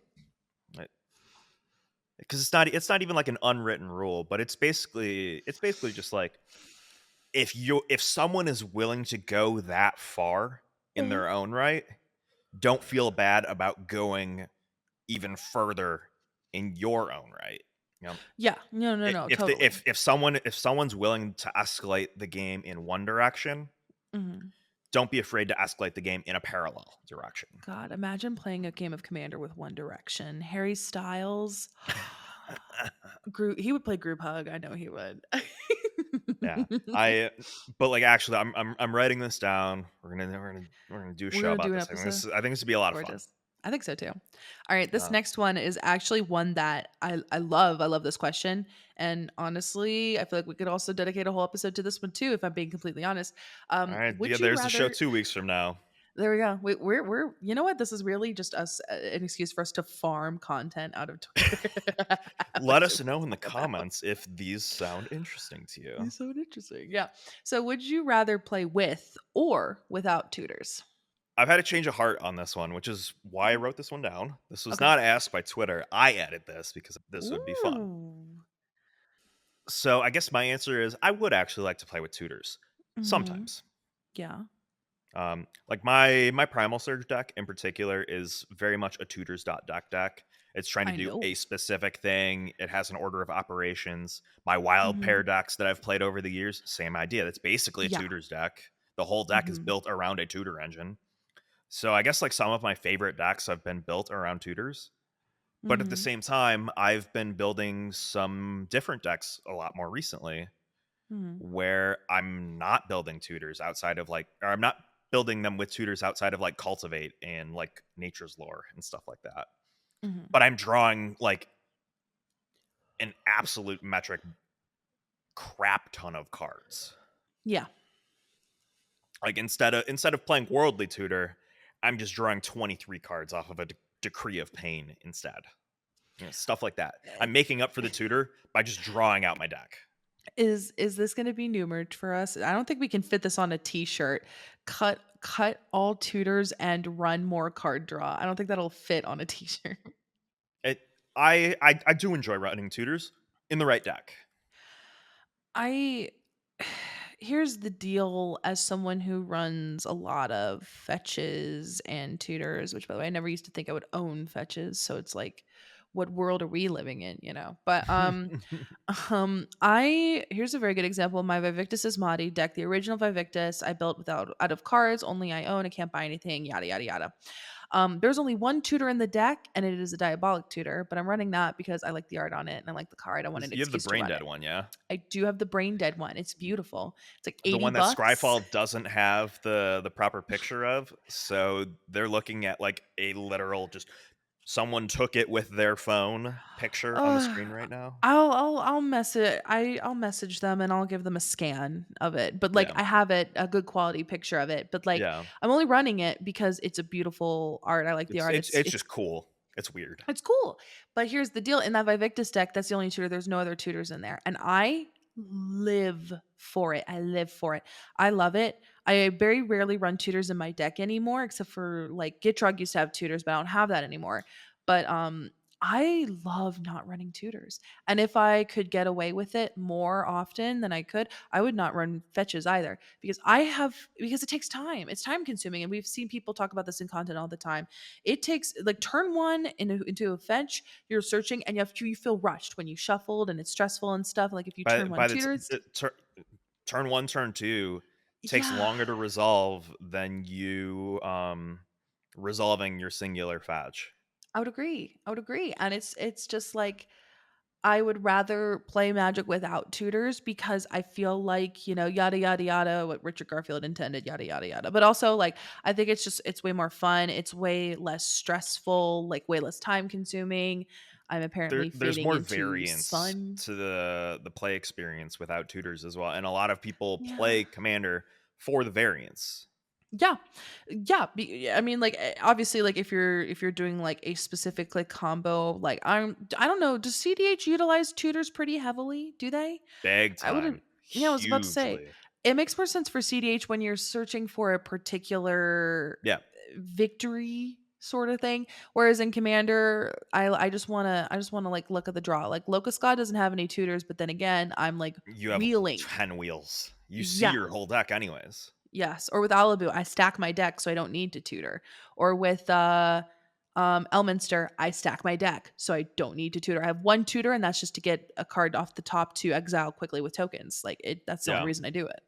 [SPEAKER 2] because it's not even like an unwritten rule, but it's basically just like if someone is willing to go that far in
[SPEAKER 1] Mhm.
[SPEAKER 2] their own right, don't feel bad about going even further in your own right. You know,
[SPEAKER 1] Yeah. No, no, no,
[SPEAKER 2] if the
[SPEAKER 1] totally.
[SPEAKER 2] if someone's willing to escalate the game in one direction,
[SPEAKER 1] Mhm.
[SPEAKER 2] don't be afraid to escalate the game in a parallel direction.
[SPEAKER 1] God, imagine playing a game of Commander with One Direction. Harry Styles, he would play group hug. I know he would.
[SPEAKER 2] Yeah. I but like actually I'm writing this down. We're gonna do a
[SPEAKER 1] We're
[SPEAKER 2] show
[SPEAKER 1] gonna
[SPEAKER 2] about
[SPEAKER 1] do an
[SPEAKER 2] this. I think
[SPEAKER 1] episode.
[SPEAKER 2] this would be a lot of fun.
[SPEAKER 1] Gorgeous. I think so too. All right, this
[SPEAKER 2] Uh,
[SPEAKER 1] next one is actually one that I love. I love this question, and honestly, I feel like we could also dedicate a whole episode to this one too. If I'm being completely honest,
[SPEAKER 2] all right. Yeah,
[SPEAKER 1] would you
[SPEAKER 2] there's the show
[SPEAKER 1] rather?
[SPEAKER 2] 2 weeks from now.
[SPEAKER 1] There we go. We're you know what? This is really just us an excuse for us to farm content out of Twitter.
[SPEAKER 2] Let
[SPEAKER 1] Which we
[SPEAKER 2] us know in the
[SPEAKER 1] talk about.
[SPEAKER 2] comments if these sound interesting to you.
[SPEAKER 1] It's so interesting. Yeah. So, would you rather play with or without tutors?
[SPEAKER 2] I've had a change of heart on this one, which is why I wrote this one down. This was
[SPEAKER 1] Okay.
[SPEAKER 2] not asked by Twitter. I added this because this would be fun.
[SPEAKER 1] Ooh.
[SPEAKER 2] So I guess my answer is I would actually like to play with tutors
[SPEAKER 1] Mm-hmm.
[SPEAKER 2] sometimes.
[SPEAKER 1] Yeah.
[SPEAKER 2] Like my primal surge deck in particular is very much a tutors.deck. It's trying to
[SPEAKER 1] I
[SPEAKER 2] do
[SPEAKER 1] know.
[SPEAKER 2] a specific thing. It has an order of operations. My wild
[SPEAKER 1] Mm-hmm.
[SPEAKER 2] pair decks that I've played over the years, same idea. That's basically a
[SPEAKER 1] Yeah.
[SPEAKER 2] tutors deck. The whole deck is
[SPEAKER 1] Mm-hmm.
[SPEAKER 2] built around a tutor engine. So I guess like some of my favorite decks have been built around tutors. But at the
[SPEAKER 1] Mm-hmm.
[SPEAKER 2] same time, I've been building some different decks a lot more recently
[SPEAKER 1] Mm-hmm.
[SPEAKER 2] where I'm not building tutors outside of like, or I'm not building them with tutors outside of like cultivate and like nature's lore and stuff like that.
[SPEAKER 1] Mm-hmm.
[SPEAKER 2] But I'm drawing like an absolute metric crap ton of cards.
[SPEAKER 1] Yeah.
[SPEAKER 2] Like instead of playing worldly tutor, I'm just drawing 23 cards off of a decree of pain instead. You know, stuff like that.
[SPEAKER 1] Eh,
[SPEAKER 2] I'm making up for the tutor by just drawing out my deck.
[SPEAKER 1] Is this going to be new merch for us? I don't think we can fit this on a t-shirt. Cut all tutors and run more card draw. I don't think that'll fit on a t-shirt.
[SPEAKER 2] It I do enjoy running tutors in the right deck.
[SPEAKER 1] I here's the deal as someone who runs a lot of fetches and tutors, which by the way, I never used to think I would own fetches, so it's like what world are we living in, you know? But I here's a very good example. My Vivictus Asmati deck, the original Vivictus, I built without out of cards, only I own, I can't buy anything, yada yada yada. There's only one tutor in the deck, and it is a diabolic tutor, but I'm running that because I like the art on it and I like the card. I want an
[SPEAKER 2] You have the
[SPEAKER 1] excuse to
[SPEAKER 2] brain
[SPEAKER 1] run
[SPEAKER 2] dead
[SPEAKER 1] it.
[SPEAKER 2] one, yeah?
[SPEAKER 1] I do have the brain dead one. It's beautiful. It's like
[SPEAKER 2] The
[SPEAKER 1] 80
[SPEAKER 2] one that
[SPEAKER 1] bucks.
[SPEAKER 2] Scryfall doesn't have the proper picture of, so they're looking at like a literal just someone took it with their phone picture on the
[SPEAKER 1] Uh,
[SPEAKER 2] screen right now.
[SPEAKER 1] I'll message I'll message them and I'll give them a scan of it. But like
[SPEAKER 2] Yeah.
[SPEAKER 1] I have it a good quality picture of it. But like
[SPEAKER 2] Yeah.
[SPEAKER 1] I'm only running it because it's a beautiful art. I like the
[SPEAKER 2] It's
[SPEAKER 1] art.
[SPEAKER 2] it's it's just cool. It's weird.
[SPEAKER 1] It's cool. But here's the deal. In that Vivictus deck, that's the only tutor. There's no other tutors in there. And I live for it. I live for it. I love it. I very rarely run tutors in my deck anymore, except for like Gitrog used to have tutors, but I don't have that anymore. But I love not running tutors. And if I could get away with it more often than I could, I would not run fetches either. Because it takes time. It's time consuming. And we've seen people talk about this in content all the time. It takes like turn one into a fetch, you're searching and you feel rushed when you shuffled and it's stressful and stuff. Like if you
[SPEAKER 2] By
[SPEAKER 1] turn one
[SPEAKER 2] by the
[SPEAKER 1] tutors,
[SPEAKER 2] turn 1, turn 2 takes
[SPEAKER 1] yeah,
[SPEAKER 2] longer to resolve than you resolving your singular fetch.
[SPEAKER 1] I would agree. I would agree. And it's just like I would rather play Magic without tutors because I feel like, yada yada yada, what Richard Garfield intended, yada yada yada. But also like I think it's way more fun. It's way less stressful, like way less time consuming. I'm apparently
[SPEAKER 2] There's
[SPEAKER 1] fading
[SPEAKER 2] more
[SPEAKER 1] into
[SPEAKER 2] variance
[SPEAKER 1] sun.
[SPEAKER 2] to the play experience without tutors as well, and a lot of people
[SPEAKER 1] Yeah.
[SPEAKER 2] play Commander for the variance.
[SPEAKER 1] Yeah. Yeah, I mean, like, obviously, like, if you're doing, like, a specific, like, combo, like, I don't know, does CDH utilize tutors pretty heavily? Do they?
[SPEAKER 2] Big
[SPEAKER 1] I wouldn't
[SPEAKER 2] time,
[SPEAKER 1] yeah, I was about to say,
[SPEAKER 2] hugely.
[SPEAKER 1] it makes more sense for CDH when you're searching for a particular
[SPEAKER 2] Yeah,
[SPEAKER 1] victory sort of thing. Whereas in Commander, I just wanna like look at the draw. Like Locust God doesn't have any tutors, but then again, I'm like
[SPEAKER 2] You have
[SPEAKER 1] wheeling.
[SPEAKER 2] 10 wheels. You see
[SPEAKER 1] Yeah.
[SPEAKER 2] your whole deck anyways.
[SPEAKER 1] Yes. Or with Alabu, I stack my deck so I don't need to tutor. Or with Elminster, I stack my deck so I don't need to tutor. I have one tutor, and that's just to get a card off the top to exile quickly with tokens. Like it that's the only
[SPEAKER 2] Yeah.
[SPEAKER 1] reason I do it.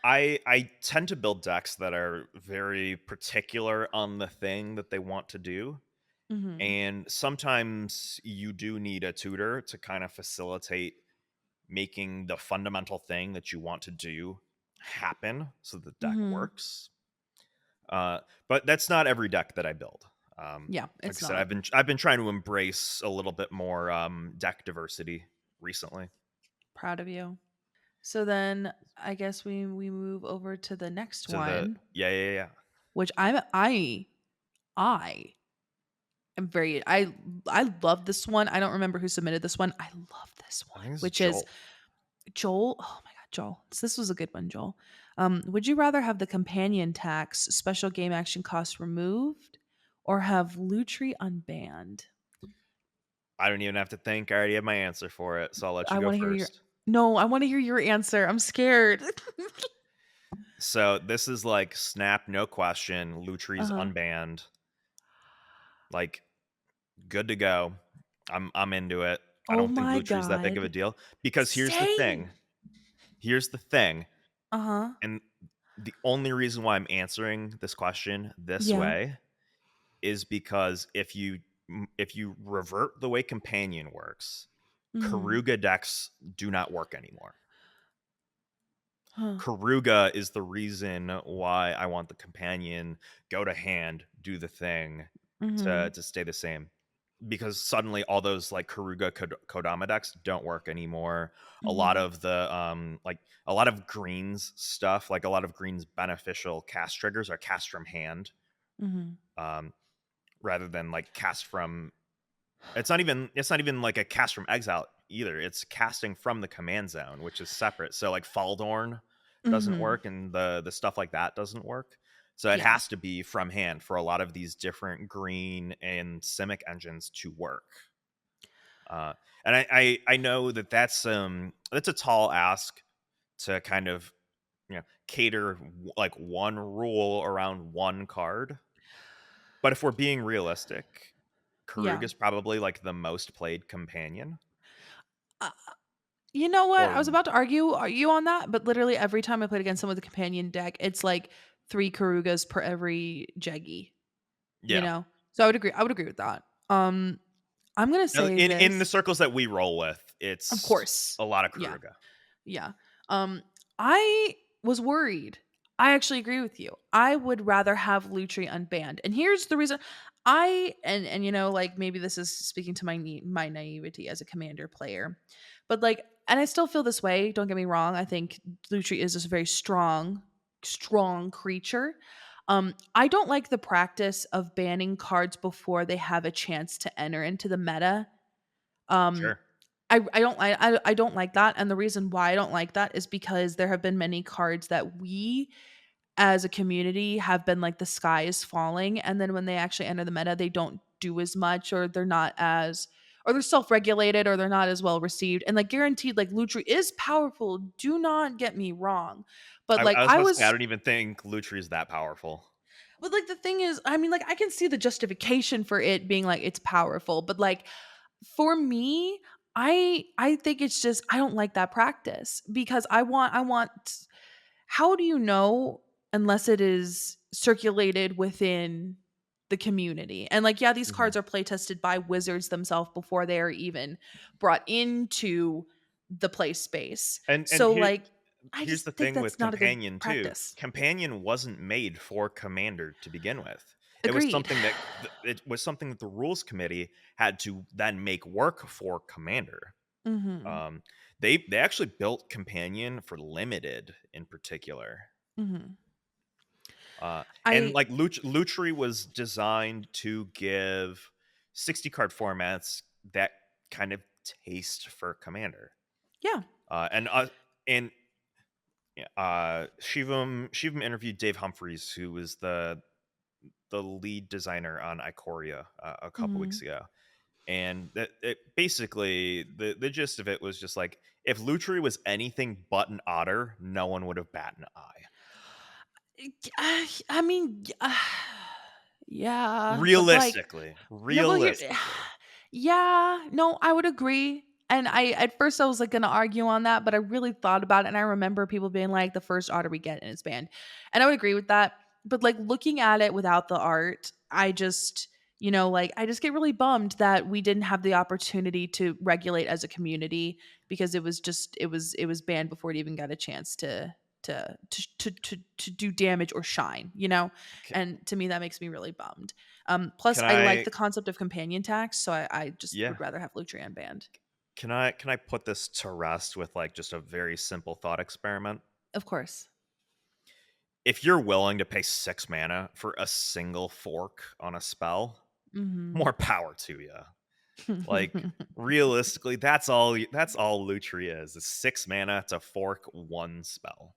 [SPEAKER 2] I tend to build decks that are very particular on the thing that they want to do.
[SPEAKER 1] Mhm.
[SPEAKER 2] And sometimes you do need a tutor to kind of facilitate making the fundamental thing that you want to do happen so the deck
[SPEAKER 1] Mhm.
[SPEAKER 2] works. Uh, but that's not every deck that I build.
[SPEAKER 1] Yeah,
[SPEAKER 2] Like I
[SPEAKER 1] it's
[SPEAKER 2] said,
[SPEAKER 1] not.
[SPEAKER 2] I've been trying to embrace a little bit more deck diversity recently.
[SPEAKER 1] Proud of you. So then I guess we move over to the next
[SPEAKER 2] To the
[SPEAKER 1] one,
[SPEAKER 2] yeah yeah yeah.
[SPEAKER 1] which I am very I love this one. I don't remember who submitted this one. I love this
[SPEAKER 2] I
[SPEAKER 1] one,
[SPEAKER 2] think this is
[SPEAKER 1] which is
[SPEAKER 2] Joel.
[SPEAKER 1] Joel. Oh my god, Joel. This was a good one, Joel. Would you rather have the companion tax special game action cost removed or have Lutri unbanned?
[SPEAKER 2] I don't even have to think. I already have my answer for it, so I'll let you
[SPEAKER 1] I
[SPEAKER 2] go
[SPEAKER 1] want to hear your
[SPEAKER 2] first.
[SPEAKER 1] No, I want to hear your answer. I'm scared.
[SPEAKER 2] So this is like snap, no question. Lutri's
[SPEAKER 1] Uh-huh.
[SPEAKER 2] unbanned. Like good to go. I'm into it. I
[SPEAKER 1] Oh
[SPEAKER 2] don't think
[SPEAKER 1] my
[SPEAKER 2] Lutri's that big of a
[SPEAKER 1] god.
[SPEAKER 2] deal because here's the thing.
[SPEAKER 1] Same.
[SPEAKER 2] Here's the thing.
[SPEAKER 1] Uh-huh.
[SPEAKER 2] And the only reason why I'm answering this question this
[SPEAKER 1] Yeah.
[SPEAKER 2] way is because if you revert the way companion works,
[SPEAKER 1] Mhm.
[SPEAKER 2] Karuga decks do not work anymore.
[SPEAKER 1] Huh.
[SPEAKER 2] Karuga is the reason why I want the companion go to hand, do the thing
[SPEAKER 1] Mhm.
[SPEAKER 2] to stay the same. Because suddenly all those like Karuga Kodama decks don't work anymore. A lot
[SPEAKER 1] Mhm.
[SPEAKER 2] of the like a lot of greens stuff, like a lot of greens beneficial cast triggers are cast from hand,
[SPEAKER 1] Mhm.
[SPEAKER 2] um, rather than like cast from it's not even like a cast from exile either. It's casting from the command zone, which is separate. So like Faldorn doesn't
[SPEAKER 1] Mhm.
[SPEAKER 2] work and the stuff like that doesn't work. So it
[SPEAKER 1] Yeah.
[SPEAKER 2] has to be from hand for a lot of these different green and Simic engines to work. Uh, and I know that that's a tall ask to kind of cater like one rule around one card. But if we're being realistic,
[SPEAKER 1] Yeah.
[SPEAKER 2] Karug is probably like the most played companion.
[SPEAKER 1] Uh, you know what? I
[SPEAKER 2] Or
[SPEAKER 1] was about to argue on that, but literally every time I played against someone with a companion deck, it's like 3 Karugas per every Jeggy, you
[SPEAKER 2] yeah,
[SPEAKER 1] know? So I would agree with that. I'm going to
[SPEAKER 2] now,
[SPEAKER 1] say
[SPEAKER 2] in the
[SPEAKER 1] this.
[SPEAKER 2] circles that we roll with,
[SPEAKER 1] Of
[SPEAKER 2] it's
[SPEAKER 1] course.
[SPEAKER 2] a lot of
[SPEAKER 1] Yeah.
[SPEAKER 2] Karuga.
[SPEAKER 1] Yeah. I was worried. I actually agree with you. I would rather have Lutri unbanned. And here's the reason. And like maybe this is speaking to my naivety as a commander player. But like and I still feel this way, don't get me wrong. I think Lutri is just a very strong creature. I don't like the practice of banning cards before they have a chance to enter into the meta. Um
[SPEAKER 2] Sure.
[SPEAKER 1] I don't like that, and the reason why I don't like that is because there have been many cards that we as a community have been like the sky is falling, and then when they actually enter the meta, they don't do as much, or they're not as or they're self-regulated, or they're not as well received. And like guaranteed, like Lutri is powerful. Do not get me wrong, but like
[SPEAKER 2] I was
[SPEAKER 1] I
[SPEAKER 2] about to say I
[SPEAKER 1] was
[SPEAKER 2] don't even think Lutri is that powerful.
[SPEAKER 1] but like the thing is, I mean, like I can see the justification for it being like it's powerful, but like for me, I think it's just I don't like that practice because I want how do you know unless it is circulated within the community? And like yeah, these
[SPEAKER 2] Mhm.
[SPEAKER 1] cards are play tested by wizards themselves before they are even brought into the play space.
[SPEAKER 2] And
[SPEAKER 1] So like I
[SPEAKER 2] here's
[SPEAKER 1] just
[SPEAKER 2] the
[SPEAKER 1] think
[SPEAKER 2] thing with
[SPEAKER 1] that's not a good
[SPEAKER 2] companion too.
[SPEAKER 1] practice.
[SPEAKER 2] Companion wasn't made for commander to begin with. It was
[SPEAKER 1] Agreed.
[SPEAKER 2] something that the rules committee had to then make work for commander.
[SPEAKER 1] Mhm.
[SPEAKER 2] Um, they actually built companion for limited in particular.
[SPEAKER 1] Mhm.
[SPEAKER 2] And
[SPEAKER 1] I
[SPEAKER 2] like Lutri was designed to give 60 card formats that kind of taste for commander.
[SPEAKER 1] yeah.
[SPEAKER 2] And Yeah, Shivam interviewed Dave Humphreys, who was the lead designer on Ikoria a couple weeks
[SPEAKER 1] Mhm.
[SPEAKER 2] ago, and basically the gist of it was just like if Lutri was anything but an otter, no one would have bat an eye.
[SPEAKER 1] I mean, yeah, but like,
[SPEAKER 2] Realistically,
[SPEAKER 1] no, well, here,
[SPEAKER 2] realistically,
[SPEAKER 1] yeah, no, I would agree. And I, at first, I was like going to argue on that, but I really thought about it. And I remember people being like, the first otter we get in its band. And I would agree with that. But like looking at it without the art, I just, like I just get really bummed that we didn't have the opportunity to regulate as a community because it was banned before it even got a chance to do damage or shine,
[SPEAKER 2] can,
[SPEAKER 1] and to me that makes me really bummed. Plus
[SPEAKER 2] can
[SPEAKER 1] I like
[SPEAKER 2] I?
[SPEAKER 1] the concept of companion tax, so I just
[SPEAKER 2] Yeah,
[SPEAKER 1] would rather have Lutrian banned.
[SPEAKER 2] can I put this to rest with like just a very simple thought experiment?
[SPEAKER 1] Of course.
[SPEAKER 2] If you're willing to pay 6 mana for a single fork on a spell,
[SPEAKER 1] Hmm.
[SPEAKER 2] more power to you. Like realistically, that's all Lutri is 6 mana to fork one spell.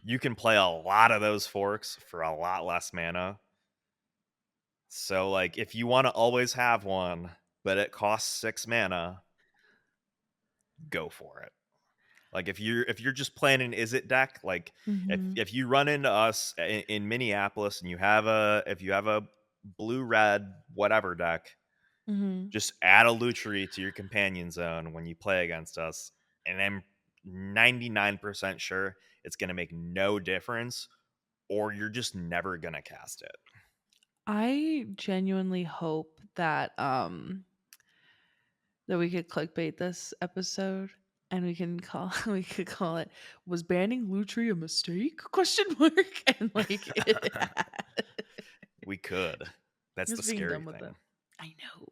[SPEAKER 2] You can play a lot of those forks for a lot less mana. So like if you want to always have one, but it costs 6 mana, go for it. Like if you're just playing an is it deck, like if
[SPEAKER 1] Hmm.
[SPEAKER 2] if you run into us in Minneapolis and if you have a blue red whatever deck,
[SPEAKER 1] Hmm.
[SPEAKER 2] just add a Lutri to your companion zone when you play against us, and I'm 99% sure it's going to make no difference, or you're just never going to cast it.
[SPEAKER 1] I genuinely hope that we could clickbait this episode and we can call we could call it "Was banning Lutri a mistake?" question mark and like
[SPEAKER 2] We could. That's the
[SPEAKER 1] just being
[SPEAKER 2] scary
[SPEAKER 1] done with it.
[SPEAKER 2] thing.
[SPEAKER 1] I know.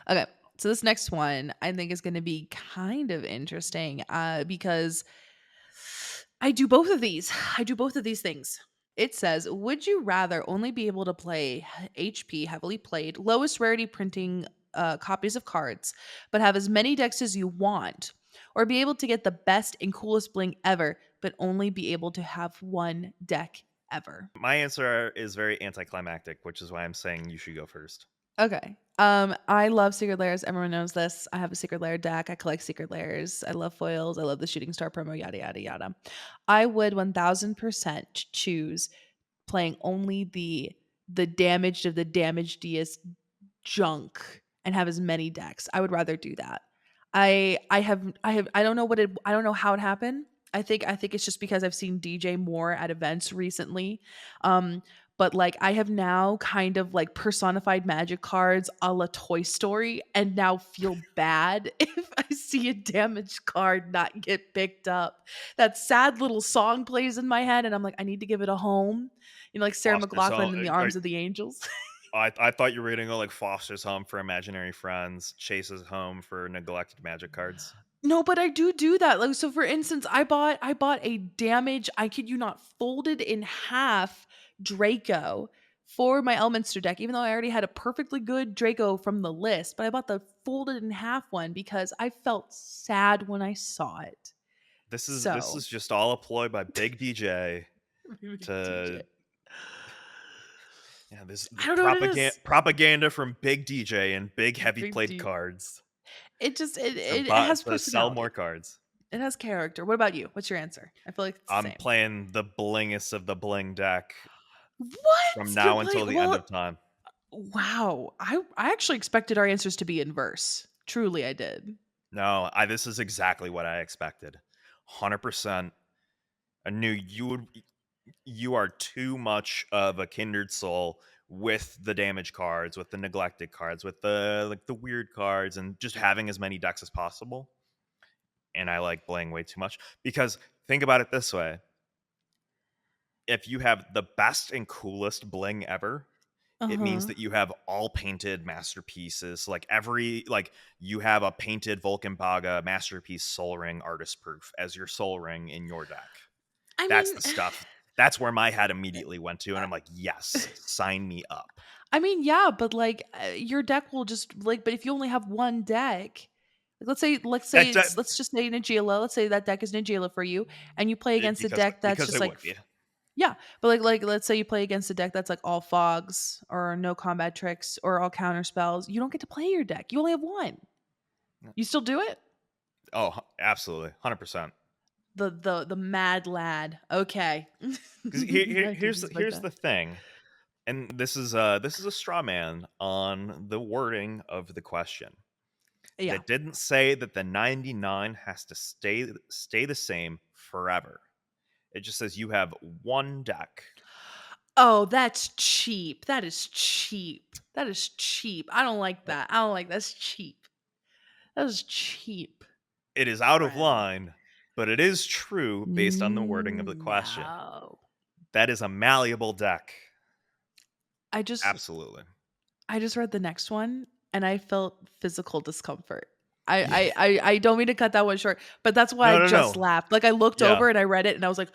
[SPEAKER 1] Okay. So this next one I think is going to be kind of interesting because I do both of these. I do both of these things. It says, would you rather only be able to play HP, heavily played, lowest rarity printing copies of cards, but have as many decks as you want, or be able to get the best and coolest bling ever, but only be able to have one deck ever?
[SPEAKER 2] My answer is very anticlimactic, which is why I'm saying you should go first.
[SPEAKER 1] Okay. I love secret layers. Everyone knows this. I have a secret layer deck. I collect secret layers. I love foils. I love the shooting star promo, yada yada yada. I would 1000% choose playing only the damaged of the damagediest junk and have as many decks. I would rather do that. I don't know I don't know how it happened. I think it's just because I've seen DJ more at events recently. Um but like I have now kind of like personified magic cards a la Toy Story and now feel bad if I see a damaged card not get picked up. That sad little song plays in my head and I'm like, I need to give it a home. Like Sarah
[SPEAKER 2] Foster's
[SPEAKER 1] McLachlan
[SPEAKER 2] Home.
[SPEAKER 1] in the arms of the angels.
[SPEAKER 2] I thought you were gonna go like Foster's Home for imaginary friends, Chase's Home for neglected magic cards.
[SPEAKER 1] No, but I do that. Like, so for instance, I bought a damage, I kid you not, folded in half Draco for my Elminster deck, even though I already had a perfectly good Draco from the list. But I bought the folded in half one because I felt sad when I saw it.
[SPEAKER 2] This is
[SPEAKER 1] So
[SPEAKER 2] just all a ploy by Big DJ
[SPEAKER 1] TJ.
[SPEAKER 2] to yeah, this
[SPEAKER 1] I don't know what it
[SPEAKER 2] propaganda
[SPEAKER 1] is.
[SPEAKER 2] propaganda from Big DJ and big heavy
[SPEAKER 1] Big
[SPEAKER 2] played
[SPEAKER 1] D.
[SPEAKER 2] cards
[SPEAKER 1] It just
[SPEAKER 2] to
[SPEAKER 1] it has
[SPEAKER 2] to sell more
[SPEAKER 1] personality.
[SPEAKER 2] cards.
[SPEAKER 1] It has character. What about you? What's your answer? I feel like it's the
[SPEAKER 2] I'm
[SPEAKER 1] same.
[SPEAKER 2] playing the blingest of the bling deck from
[SPEAKER 1] What? You're
[SPEAKER 2] now
[SPEAKER 1] playing
[SPEAKER 2] until the end
[SPEAKER 1] well,
[SPEAKER 2] of time.
[SPEAKER 1] wow. I actually expected our answers to be inverse. Truly, I did.
[SPEAKER 2] No, I this is exactly what I expected. 100%. I knew you are too much of a kindred soul with the damage cards, with the neglected cards, with the like the weird cards, and just having as many decks as possible. And I like bling way too much because think about it this way: if you have the best and coolest bling ever, it means
[SPEAKER 1] Uh-huh.
[SPEAKER 2] that you have all painted masterpieces. Like every like you have a painted Vulcan Baga masterpiece Soul Ring artist proof as your Soul Ring in your deck.
[SPEAKER 1] I
[SPEAKER 2] That's
[SPEAKER 1] mean,
[SPEAKER 2] the stuff. That's where my head immediately went to, and I'm like, yes, sign me up.
[SPEAKER 1] I mean, yeah, but like your deck will just like, but if you only have one deck, Like let's say
[SPEAKER 2] That
[SPEAKER 1] it's let's just say Nagila. Let's say that deck is Nagila for you, and you play against a deck that's
[SPEAKER 2] because
[SPEAKER 1] just
[SPEAKER 2] it
[SPEAKER 1] like
[SPEAKER 2] would be.
[SPEAKER 1] yeah, but let's say you play against a deck that's like all fogs or no combat tricks or all counter spells. You don't get to play your deck. You only have one. You still do it?
[SPEAKER 2] Oh, absolutely, 100%.
[SPEAKER 1] The mad lad. Okay.
[SPEAKER 2] Because
[SPEAKER 1] I can respect
[SPEAKER 2] here's
[SPEAKER 1] that.
[SPEAKER 2] the thing, and this is a straw man on the wording of the question.
[SPEAKER 1] Yeah.
[SPEAKER 2] That didn't say that the 99 has to stay the same forever. It just says you have one deck.
[SPEAKER 1] Oh, that's cheap. That is cheap. That is cheap. I don't like that. I don't like that's cheap. That is cheap,
[SPEAKER 2] It is out of
[SPEAKER 1] friend.
[SPEAKER 2] line, but it is true based on the wording of the question.
[SPEAKER 1] No.
[SPEAKER 2] That is a malleable deck.
[SPEAKER 1] I just
[SPEAKER 2] Absolutely.
[SPEAKER 1] I just read the next one and I felt physical discomfort.
[SPEAKER 2] Yeah.
[SPEAKER 1] I don't mean to cut that one short, but that's why I
[SPEAKER 2] No, no,
[SPEAKER 1] just
[SPEAKER 2] no.
[SPEAKER 1] laughed. Like I looked
[SPEAKER 2] Yeah.
[SPEAKER 1] over and I read it and I was like,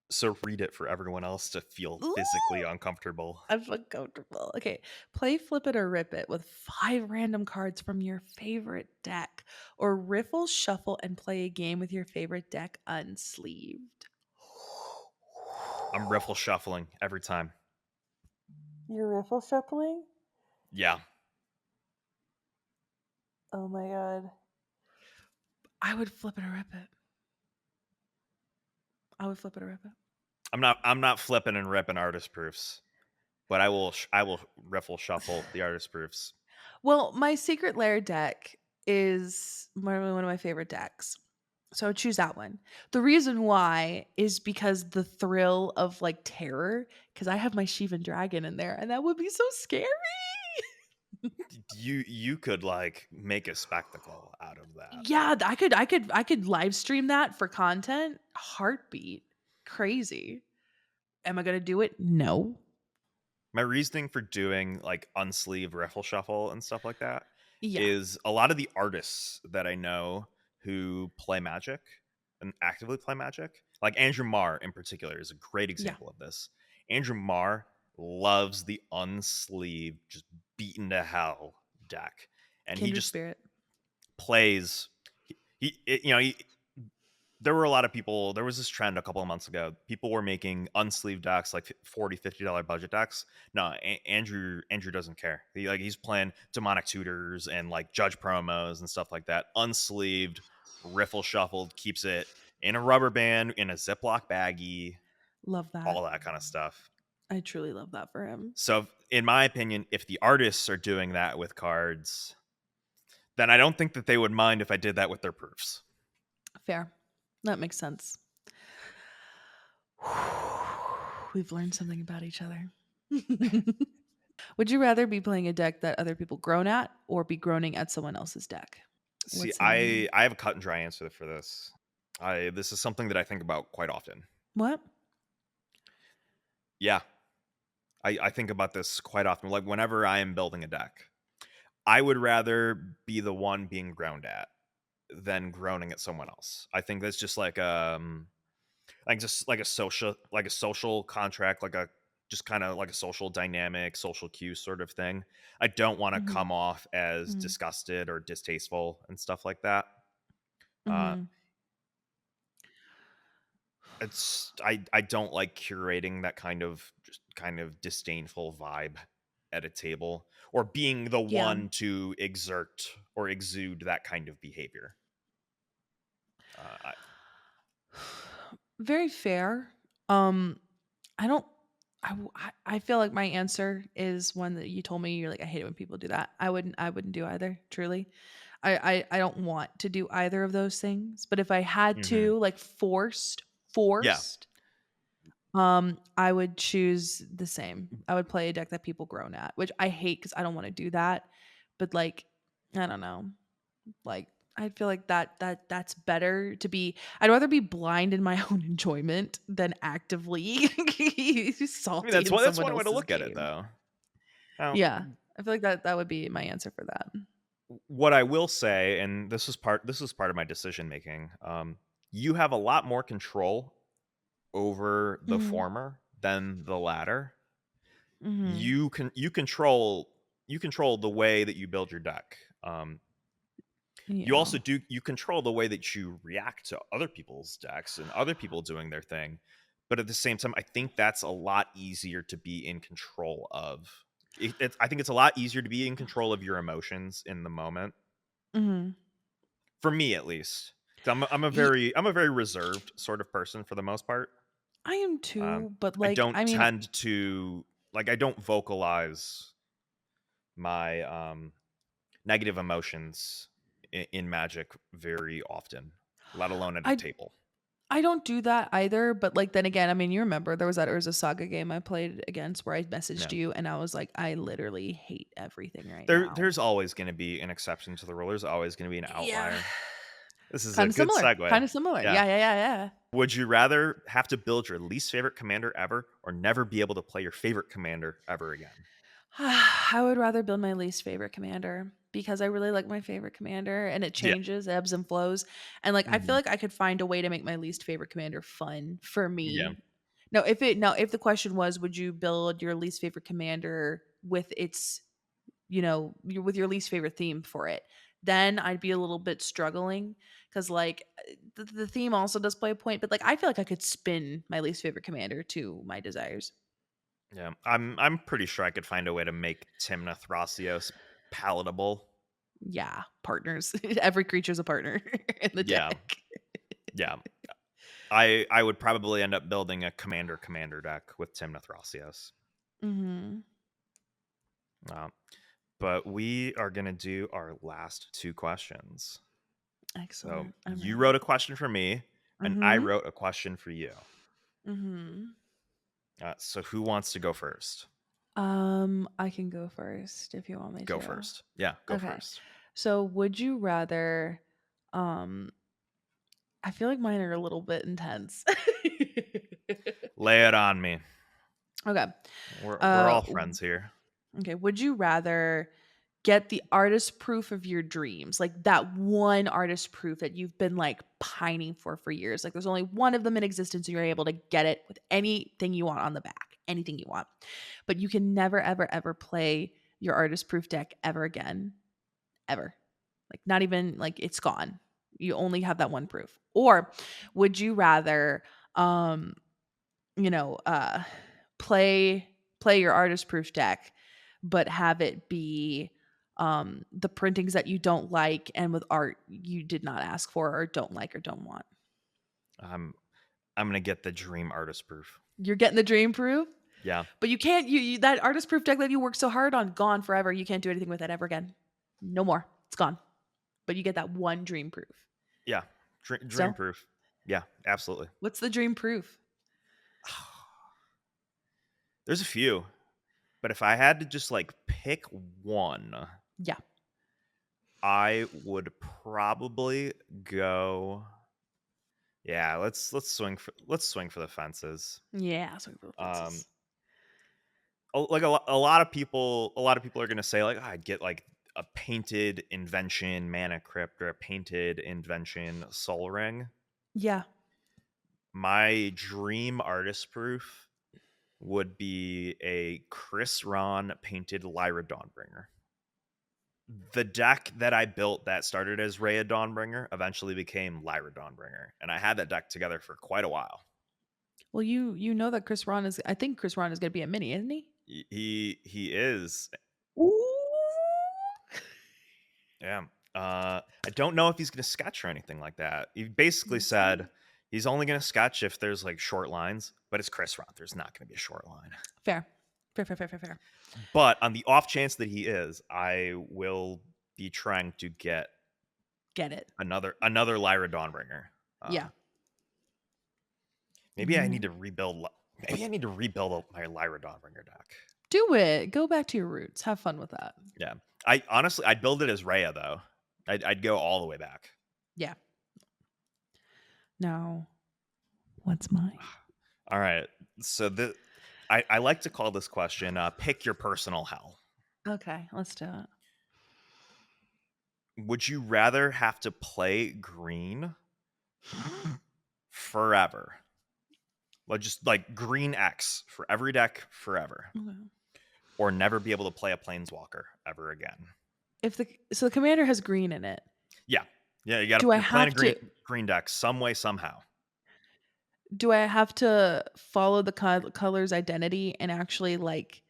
[SPEAKER 2] So read it for everyone else to feel
[SPEAKER 1] "Ooh,
[SPEAKER 2] physically uncomfortable.
[SPEAKER 1] I'm uncomfortable." Okay, play Flip It or Rip It with 5 random cards from your favorite deck, or riffle, shuffle, and play a game with your favorite deck unsleeved.
[SPEAKER 2] I'm riffle shuffling every time.
[SPEAKER 1] You're riffle shuffling?
[SPEAKER 2] Yeah.
[SPEAKER 1] Oh my god. I would flip it or rip it. I would flip it or rip it.
[SPEAKER 2] I'm not flipping and ripping artist proofs, but I will riffle shuffle the artist proofs.
[SPEAKER 1] Well, my Secret Lair deck is one of my favorite decks. So I would choose that one. The reason why is because the thrill of like terror, because I have my Shivan dragon in there, and that would be so scary.
[SPEAKER 2] You could like make a spectacle out of that.
[SPEAKER 1] Yeah, I could live stream that for content. Heartbeat. Crazy. Am I gonna do it? No.
[SPEAKER 2] My reasoning for doing like unsleeve riffle shuffle and stuff like that
[SPEAKER 1] Yeah.
[SPEAKER 2] is a lot of the artists that I know who play Magic and actively play Magic, like Andrew Marr in particular, is a great
[SPEAKER 1] Yeah.
[SPEAKER 2] example of this. Andrew Marr loves the unsleeved, just beaten to hell deck, and he
[SPEAKER 1] Kindred
[SPEAKER 2] just
[SPEAKER 1] spirit.
[SPEAKER 2] plays. He there were a lot of people. There was this trend a couple of months ago. People were making unsleeved decks, like 40 $50 budget decks. No, Andrew doesn't care. He's playing demonic tutors and like judge promos and stuff like that. Unsleeved, riffle shuffled, keeps it in a rubber band, in a Ziploc baggie,
[SPEAKER 1] Love that.
[SPEAKER 2] all that kind of stuff.
[SPEAKER 1] I truly love that for him.
[SPEAKER 2] So, in my opinion, if the artists are doing that with cards, then I don't think that they would mind if I did that with their proofs.
[SPEAKER 1] Fair. That makes sense. We've learned something about each other. Would you rather be playing a deck that other people groan at or be groaning at someone else's deck?
[SPEAKER 2] See,
[SPEAKER 1] What's in
[SPEAKER 2] I have a cut and dry answer for this. I This is something that I think about quite often.
[SPEAKER 1] what?
[SPEAKER 2] Yeah, I think about this quite often. Like whenever I am building a deck, I would rather be the one being groaned at than groaning at someone else. I think that's just like just like a social contract, like a just kind of like a social dynamic, social cue sort of thing. I don't want to
[SPEAKER 1] Mhm.
[SPEAKER 2] come off as
[SPEAKER 1] Mhm.
[SPEAKER 2] disgusted or distasteful and stuff like that. Uh,
[SPEAKER 1] Mhm.
[SPEAKER 2] I don't like curating that kind of just kind of disdainful vibe at a table or being the
[SPEAKER 1] Yeah.
[SPEAKER 2] one to exert or exude that kind of behavior. I,
[SPEAKER 1] Very fair. Um, I don't. I feel like my answer is one that you told me. You're like, I hate it when people do that. I wouldn't do either. Truly, I don't want to do either of those things. But if I had
[SPEAKER 2] Mhm.
[SPEAKER 1] to, like, forced,
[SPEAKER 2] Yeah,
[SPEAKER 1] forced, I would choose the same. I would play a deck that people groan at, which I hate because I don't want to do that. But like, I don't know. Like, I feel like that's better to be. I'd rather be blind in my own enjoyment than actively
[SPEAKER 2] I mean
[SPEAKER 1] salty in
[SPEAKER 2] that's
[SPEAKER 1] someone
[SPEAKER 2] one way to
[SPEAKER 1] else's
[SPEAKER 2] look at it
[SPEAKER 1] game.
[SPEAKER 2] though. Now,
[SPEAKER 1] Yeah, I feel like that would be my answer for that.
[SPEAKER 2] what I will say, and this is part of my decision making. You have a lot more control over the
[SPEAKER 1] Mhm.
[SPEAKER 2] former than the latter.
[SPEAKER 1] Mhm.
[SPEAKER 2] You control. you control the way that you build your deck. You
[SPEAKER 1] Yeah.
[SPEAKER 2] also do you control the way that you react to other people's decks and other people doing their thing. But at the same time, I think that's a lot easier to be in control of. I think it's a lot easier to be in control of your emotions in the moment,
[SPEAKER 1] Mhm.
[SPEAKER 2] for me at least. 'Cause
[SPEAKER 1] Ye
[SPEAKER 2] I'm a very reserved sort of person for the most part.
[SPEAKER 1] I am
[SPEAKER 2] Um,
[SPEAKER 1] too, but,
[SPEAKER 2] I
[SPEAKER 1] like,
[SPEAKER 2] don't
[SPEAKER 1] I mean,
[SPEAKER 2] tend to like I don't vocalize my negative emotions in Magic very often, let alone at a
[SPEAKER 1] I
[SPEAKER 2] table.
[SPEAKER 1] I don't do that either, but, like, then again, I mean, you remember there was that Urza Saga game I played against where I messaged
[SPEAKER 2] Yeah.
[SPEAKER 1] you and I was like, "I literally hate everything right now."
[SPEAKER 2] There's always gonna be an exception to the rule. There's always gonna be an
[SPEAKER 1] Yeah.
[SPEAKER 2] outlier. This is a
[SPEAKER 1] Kinda
[SPEAKER 2] good
[SPEAKER 1] similar,
[SPEAKER 2] segue.
[SPEAKER 1] kinda similar.
[SPEAKER 2] Yeah.
[SPEAKER 1] Yeah, yeah, yeah, yeah.
[SPEAKER 2] Would you rather have to build your least favorite commander ever or never be able to play your favorite commander ever again?
[SPEAKER 1] I would rather build my least favorite commander because I really like my favorite commander and it
[SPEAKER 2] Yeah.
[SPEAKER 1] changes, ebbs and flows. And like I feel
[SPEAKER 2] Mhm.
[SPEAKER 1] like I could find a way to make my least favorite commander fun for
[SPEAKER 2] Yeah.
[SPEAKER 1] me. Now if the question was would you build your least favorite commander with its, with your least favorite theme for it, then I'd be a little bit struggling cuz like the theme also does play a point, but like I feel like I could spin my least favorite commander to my desires.
[SPEAKER 2] Yeah. I'm pretty sure I could find a way to make Timna Thrasios palatable.
[SPEAKER 1] Yeah, partners. Every creature's a partner in the
[SPEAKER 2] Yeah.
[SPEAKER 1] deck.
[SPEAKER 2] Yeah. I would probably end up building a commander deck with Timna Thrasios.
[SPEAKER 1] Mhm.
[SPEAKER 2] Uh, but we are going to do our last two questions. So
[SPEAKER 1] Excellent. I'm
[SPEAKER 2] you wrote
[SPEAKER 1] ready.
[SPEAKER 2] a question for me, and I
[SPEAKER 1] Mhm.
[SPEAKER 2] wrote a question for you.
[SPEAKER 1] Mhm.
[SPEAKER 2] So who wants to go first?
[SPEAKER 1] I can go first if you want me
[SPEAKER 2] Go
[SPEAKER 1] to.
[SPEAKER 2] first. Yeah, go
[SPEAKER 1] Okay.
[SPEAKER 2] first.
[SPEAKER 1] So, would you rather um I feel like mine are a little bit intense.
[SPEAKER 2] Lay it on me.
[SPEAKER 1] Okay.
[SPEAKER 2] We're
[SPEAKER 1] Uh
[SPEAKER 2] all friends here.
[SPEAKER 1] okay, would you rather get the artist proof of your dreams, like that one artist proof that you've been like pining for years, like there's only one of them in existence and you're able to get it with anything you want on the back, anything you want, but you can never ever ever play your artist proof deck ever again, ever, like not even like it's gone, you only have that one proof? Or would you rather um you know uh play your artist proof deck but have it be the printings that you don't like and with art you did not ask for or don't like or don't want?
[SPEAKER 2] I'm I'm gonna get the dream artist proof.
[SPEAKER 1] You're getting the dream proof,
[SPEAKER 2] Yeah,
[SPEAKER 1] but you can't, you that artist proof deck that you worked so hard on, gone forever. You can't do anything with it ever again. No more, it's gone, but you get that one dream proof.
[SPEAKER 2] yeah. Dream
[SPEAKER 1] So
[SPEAKER 2] proof. Yeah, absolutely.
[SPEAKER 1] what's the dream proof?
[SPEAKER 2] There's a few, but if I had to just like pick one,
[SPEAKER 1] Yeah.
[SPEAKER 2] I would probably go. Yeah, let's swing for the fences.
[SPEAKER 1] Yeah, so for the
[SPEAKER 2] Um,
[SPEAKER 1] fences.
[SPEAKER 2] like a lot of people are gonna say like, "Oh, I'd get like a painted invention mana crypt or a painted invention soul ring."
[SPEAKER 1] Yeah.
[SPEAKER 2] My dream artist proof would be a Chris Ron painted Lyra Dawnbringer. The deck that I built that started as Rhea Dawnbringer eventually became Lyra Dawnbringer, and I had that deck together for quite a while.
[SPEAKER 1] Well, you know that Chris Ron is, I think Chris Ron is gonna be a mini, isn't he?
[SPEAKER 2] He is.
[SPEAKER 1] Ooh.
[SPEAKER 2] Yeah. I don't know if he's going to sketch or anything like that. He basically
[SPEAKER 1] We'll
[SPEAKER 2] said
[SPEAKER 1] see.
[SPEAKER 2] he's only going to sketch if there's like short lines, but it's Chris Roth. There's not going to be a short line.
[SPEAKER 1] Fair. Fair, fair, fair, fair, fair.
[SPEAKER 2] But on the off chance that he is, I will be trying to get
[SPEAKER 1] Get it.
[SPEAKER 2] another Lyra Dawnbringer.
[SPEAKER 1] Yeah.
[SPEAKER 2] Um, maybe I need
[SPEAKER 1] Mhm.
[SPEAKER 2] to rebuild. Maybe I need to rebuild my Lyra Dawnbringer deck.
[SPEAKER 1] Do it. Go back to your roots. Have fun with that.
[SPEAKER 2] Yeah, I honestly I'd build it as Rhea though. I'd go all the way back.
[SPEAKER 1] Yeah. Now, what's mine?
[SPEAKER 2] All right. So I like to call this question pick your personal hell.
[SPEAKER 1] Okay, let's do it.
[SPEAKER 2] Would you rather have to play green forever? Like just like green X for every deck forever.
[SPEAKER 1] Okay.
[SPEAKER 2] or never be able to play a planeswalker ever again.
[SPEAKER 1] If the commander has green in it,
[SPEAKER 2] Yeah. Yeah, you gotta
[SPEAKER 1] do I
[SPEAKER 2] you're playing a
[SPEAKER 1] have to
[SPEAKER 2] green deck some way, somehow.
[SPEAKER 1] follow the color's identity and actually, like,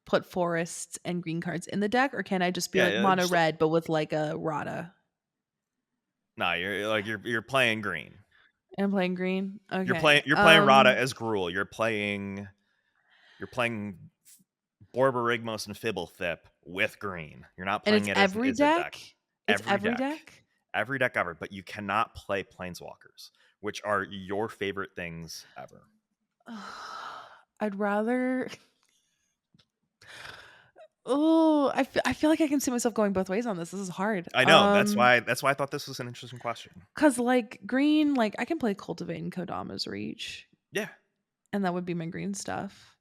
[SPEAKER 1] put forests and green cards in the deck, or can I just be
[SPEAKER 2] Yeah,
[SPEAKER 1] like
[SPEAKER 2] yeah,
[SPEAKER 1] mono
[SPEAKER 2] just
[SPEAKER 1] red but with like a Rada
[SPEAKER 2] no, you're playing green.
[SPEAKER 1] and playing green? Okay.
[SPEAKER 2] You're playing Rada as Gruul. You're playing Borborygmos and Fibblethip with green. You're not
[SPEAKER 1] And
[SPEAKER 2] playing
[SPEAKER 1] it's
[SPEAKER 2] it as
[SPEAKER 1] every
[SPEAKER 2] a deck.
[SPEAKER 1] deck? It's
[SPEAKER 2] Every
[SPEAKER 1] every
[SPEAKER 2] deck.
[SPEAKER 1] deck?
[SPEAKER 2] Every deck ever, but you cannot play planeswalkers, which are your favorite things ever.
[SPEAKER 1] I'd rather Oh, I feel like I can see myself going both ways on this. This is hard.
[SPEAKER 2] I know. That's why I thought this was an interesting question.
[SPEAKER 1] Cause like green, like I can play Cultivate and Kodama's Reach,
[SPEAKER 2] Yeah.
[SPEAKER 1] and that would be my green stuff.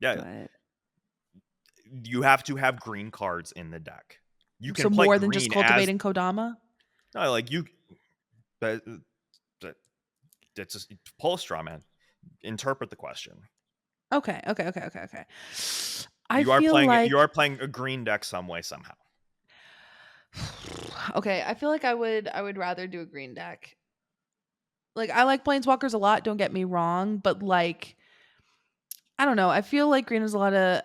[SPEAKER 2] Yeah.
[SPEAKER 1] But
[SPEAKER 2] You have to have green cards in the deck. You can
[SPEAKER 1] so
[SPEAKER 2] play
[SPEAKER 1] more than just
[SPEAKER 2] green
[SPEAKER 1] Cultivate
[SPEAKER 2] as
[SPEAKER 1] and Kodama?
[SPEAKER 2] no, like you that, that that's just pull a straw man. Interpret the question.
[SPEAKER 1] Okay. I feel
[SPEAKER 2] You
[SPEAKER 1] like
[SPEAKER 2] are playing a green deck some way, somehow.
[SPEAKER 1] okay, I feel like I would rather do a green deck. Like I like planeswalkers a lot, don't get me wrong, but like I don't know. I feel like green is a lot of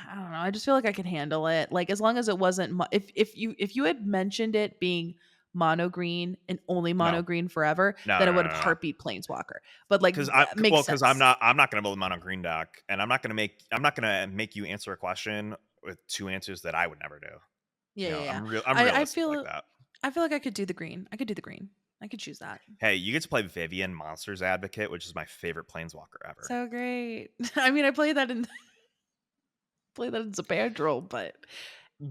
[SPEAKER 1] I don't know. I just feel like I could handle it. Like as long as it wasn't if you had mentioned it being mono green and only mono
[SPEAKER 2] No.
[SPEAKER 1] green forever,
[SPEAKER 2] No,
[SPEAKER 1] then I
[SPEAKER 2] no,
[SPEAKER 1] would
[SPEAKER 2] no,
[SPEAKER 1] have
[SPEAKER 2] no.
[SPEAKER 1] heartbeat planeswalker. But like makes
[SPEAKER 2] Because I'm
[SPEAKER 1] sense.
[SPEAKER 2] not gonna build a mono green deck, and I'm not gonna make you answer a question with two answers that I would never do.
[SPEAKER 1] Yeah, yeah, yeah.
[SPEAKER 2] I'm
[SPEAKER 1] I
[SPEAKER 2] realistic like
[SPEAKER 1] feel
[SPEAKER 2] that.
[SPEAKER 1] I feel like I could do the green. I could do the green. I could choose that.
[SPEAKER 2] Hey, you get to play Vivian Monsters Advocate, which is my favorite planeswalker ever.
[SPEAKER 1] So great. I mean, I play that in play that in Zapandrel, but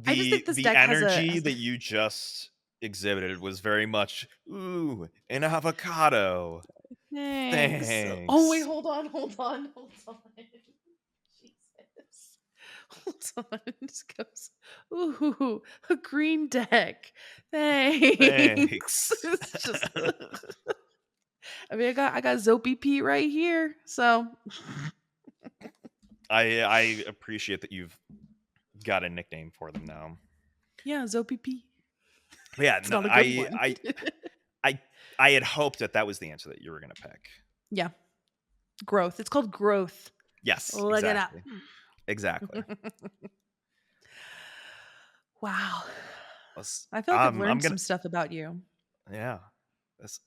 [SPEAKER 1] I just think this
[SPEAKER 2] The
[SPEAKER 1] deck
[SPEAKER 2] energy
[SPEAKER 1] has
[SPEAKER 2] that
[SPEAKER 1] a
[SPEAKER 2] you just exhibited was very much, ooh, an avocado.
[SPEAKER 1] thanks. Oh wait,
[SPEAKER 2] Thanks.
[SPEAKER 1] hold on. Jesus. Hold on. It just goes, ooh, a green deck. Thanks.
[SPEAKER 2] Thanks.
[SPEAKER 1] It's just I mean I got Zopi Pete right here. So
[SPEAKER 2] I appreciate that you've got a nickname for them now.
[SPEAKER 1] yeah, Zopi Pete.
[SPEAKER 2] But yeah,
[SPEAKER 1] It's
[SPEAKER 2] no,
[SPEAKER 1] not a good one.
[SPEAKER 2] I I had hoped that that was the answer that you were gonna pick.
[SPEAKER 1] Yeah. Growth. It's called growth.
[SPEAKER 2] Yes,
[SPEAKER 1] Look it up.
[SPEAKER 2] exactly. Exactly.
[SPEAKER 1] Wow.
[SPEAKER 2] Let's
[SPEAKER 1] I feel like I've
[SPEAKER 2] I'm
[SPEAKER 1] learned
[SPEAKER 2] gonna
[SPEAKER 1] some stuff about you.
[SPEAKER 2] yeah. That's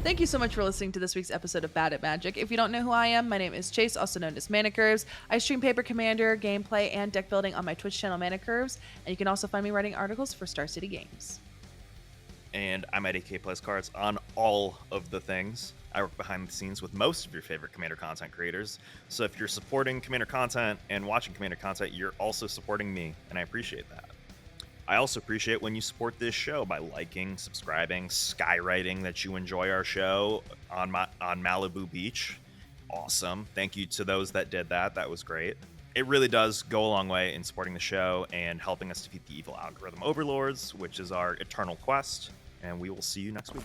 [SPEAKER 1] Thank you so much for listening to this week's episode of Bad at Magic. If you don't know who I am, my name is Chase, also known as Manicurves. I stream Paper Commander, gameplay, and deck building on my Twitch channel Manicurves, and you can also find me writing articles for Star City Games.
[SPEAKER 2] and I'm at AK Plus Cards on all of the things. I work behind the scenes with most of your favorite Commander content creators. So if you're supporting Commander content and watching Commander content, you're also supporting me, and I appreciate that. I also appreciate when you support this show by liking, subscribing, skywriting that you enjoy our show on Malibu Beach. Awesome. Thank you to those that did that. That was great. It really does go a long way in supporting the show and helping us defeat the evil algorithm overlords, which is our eternal quest. And we will see you next week.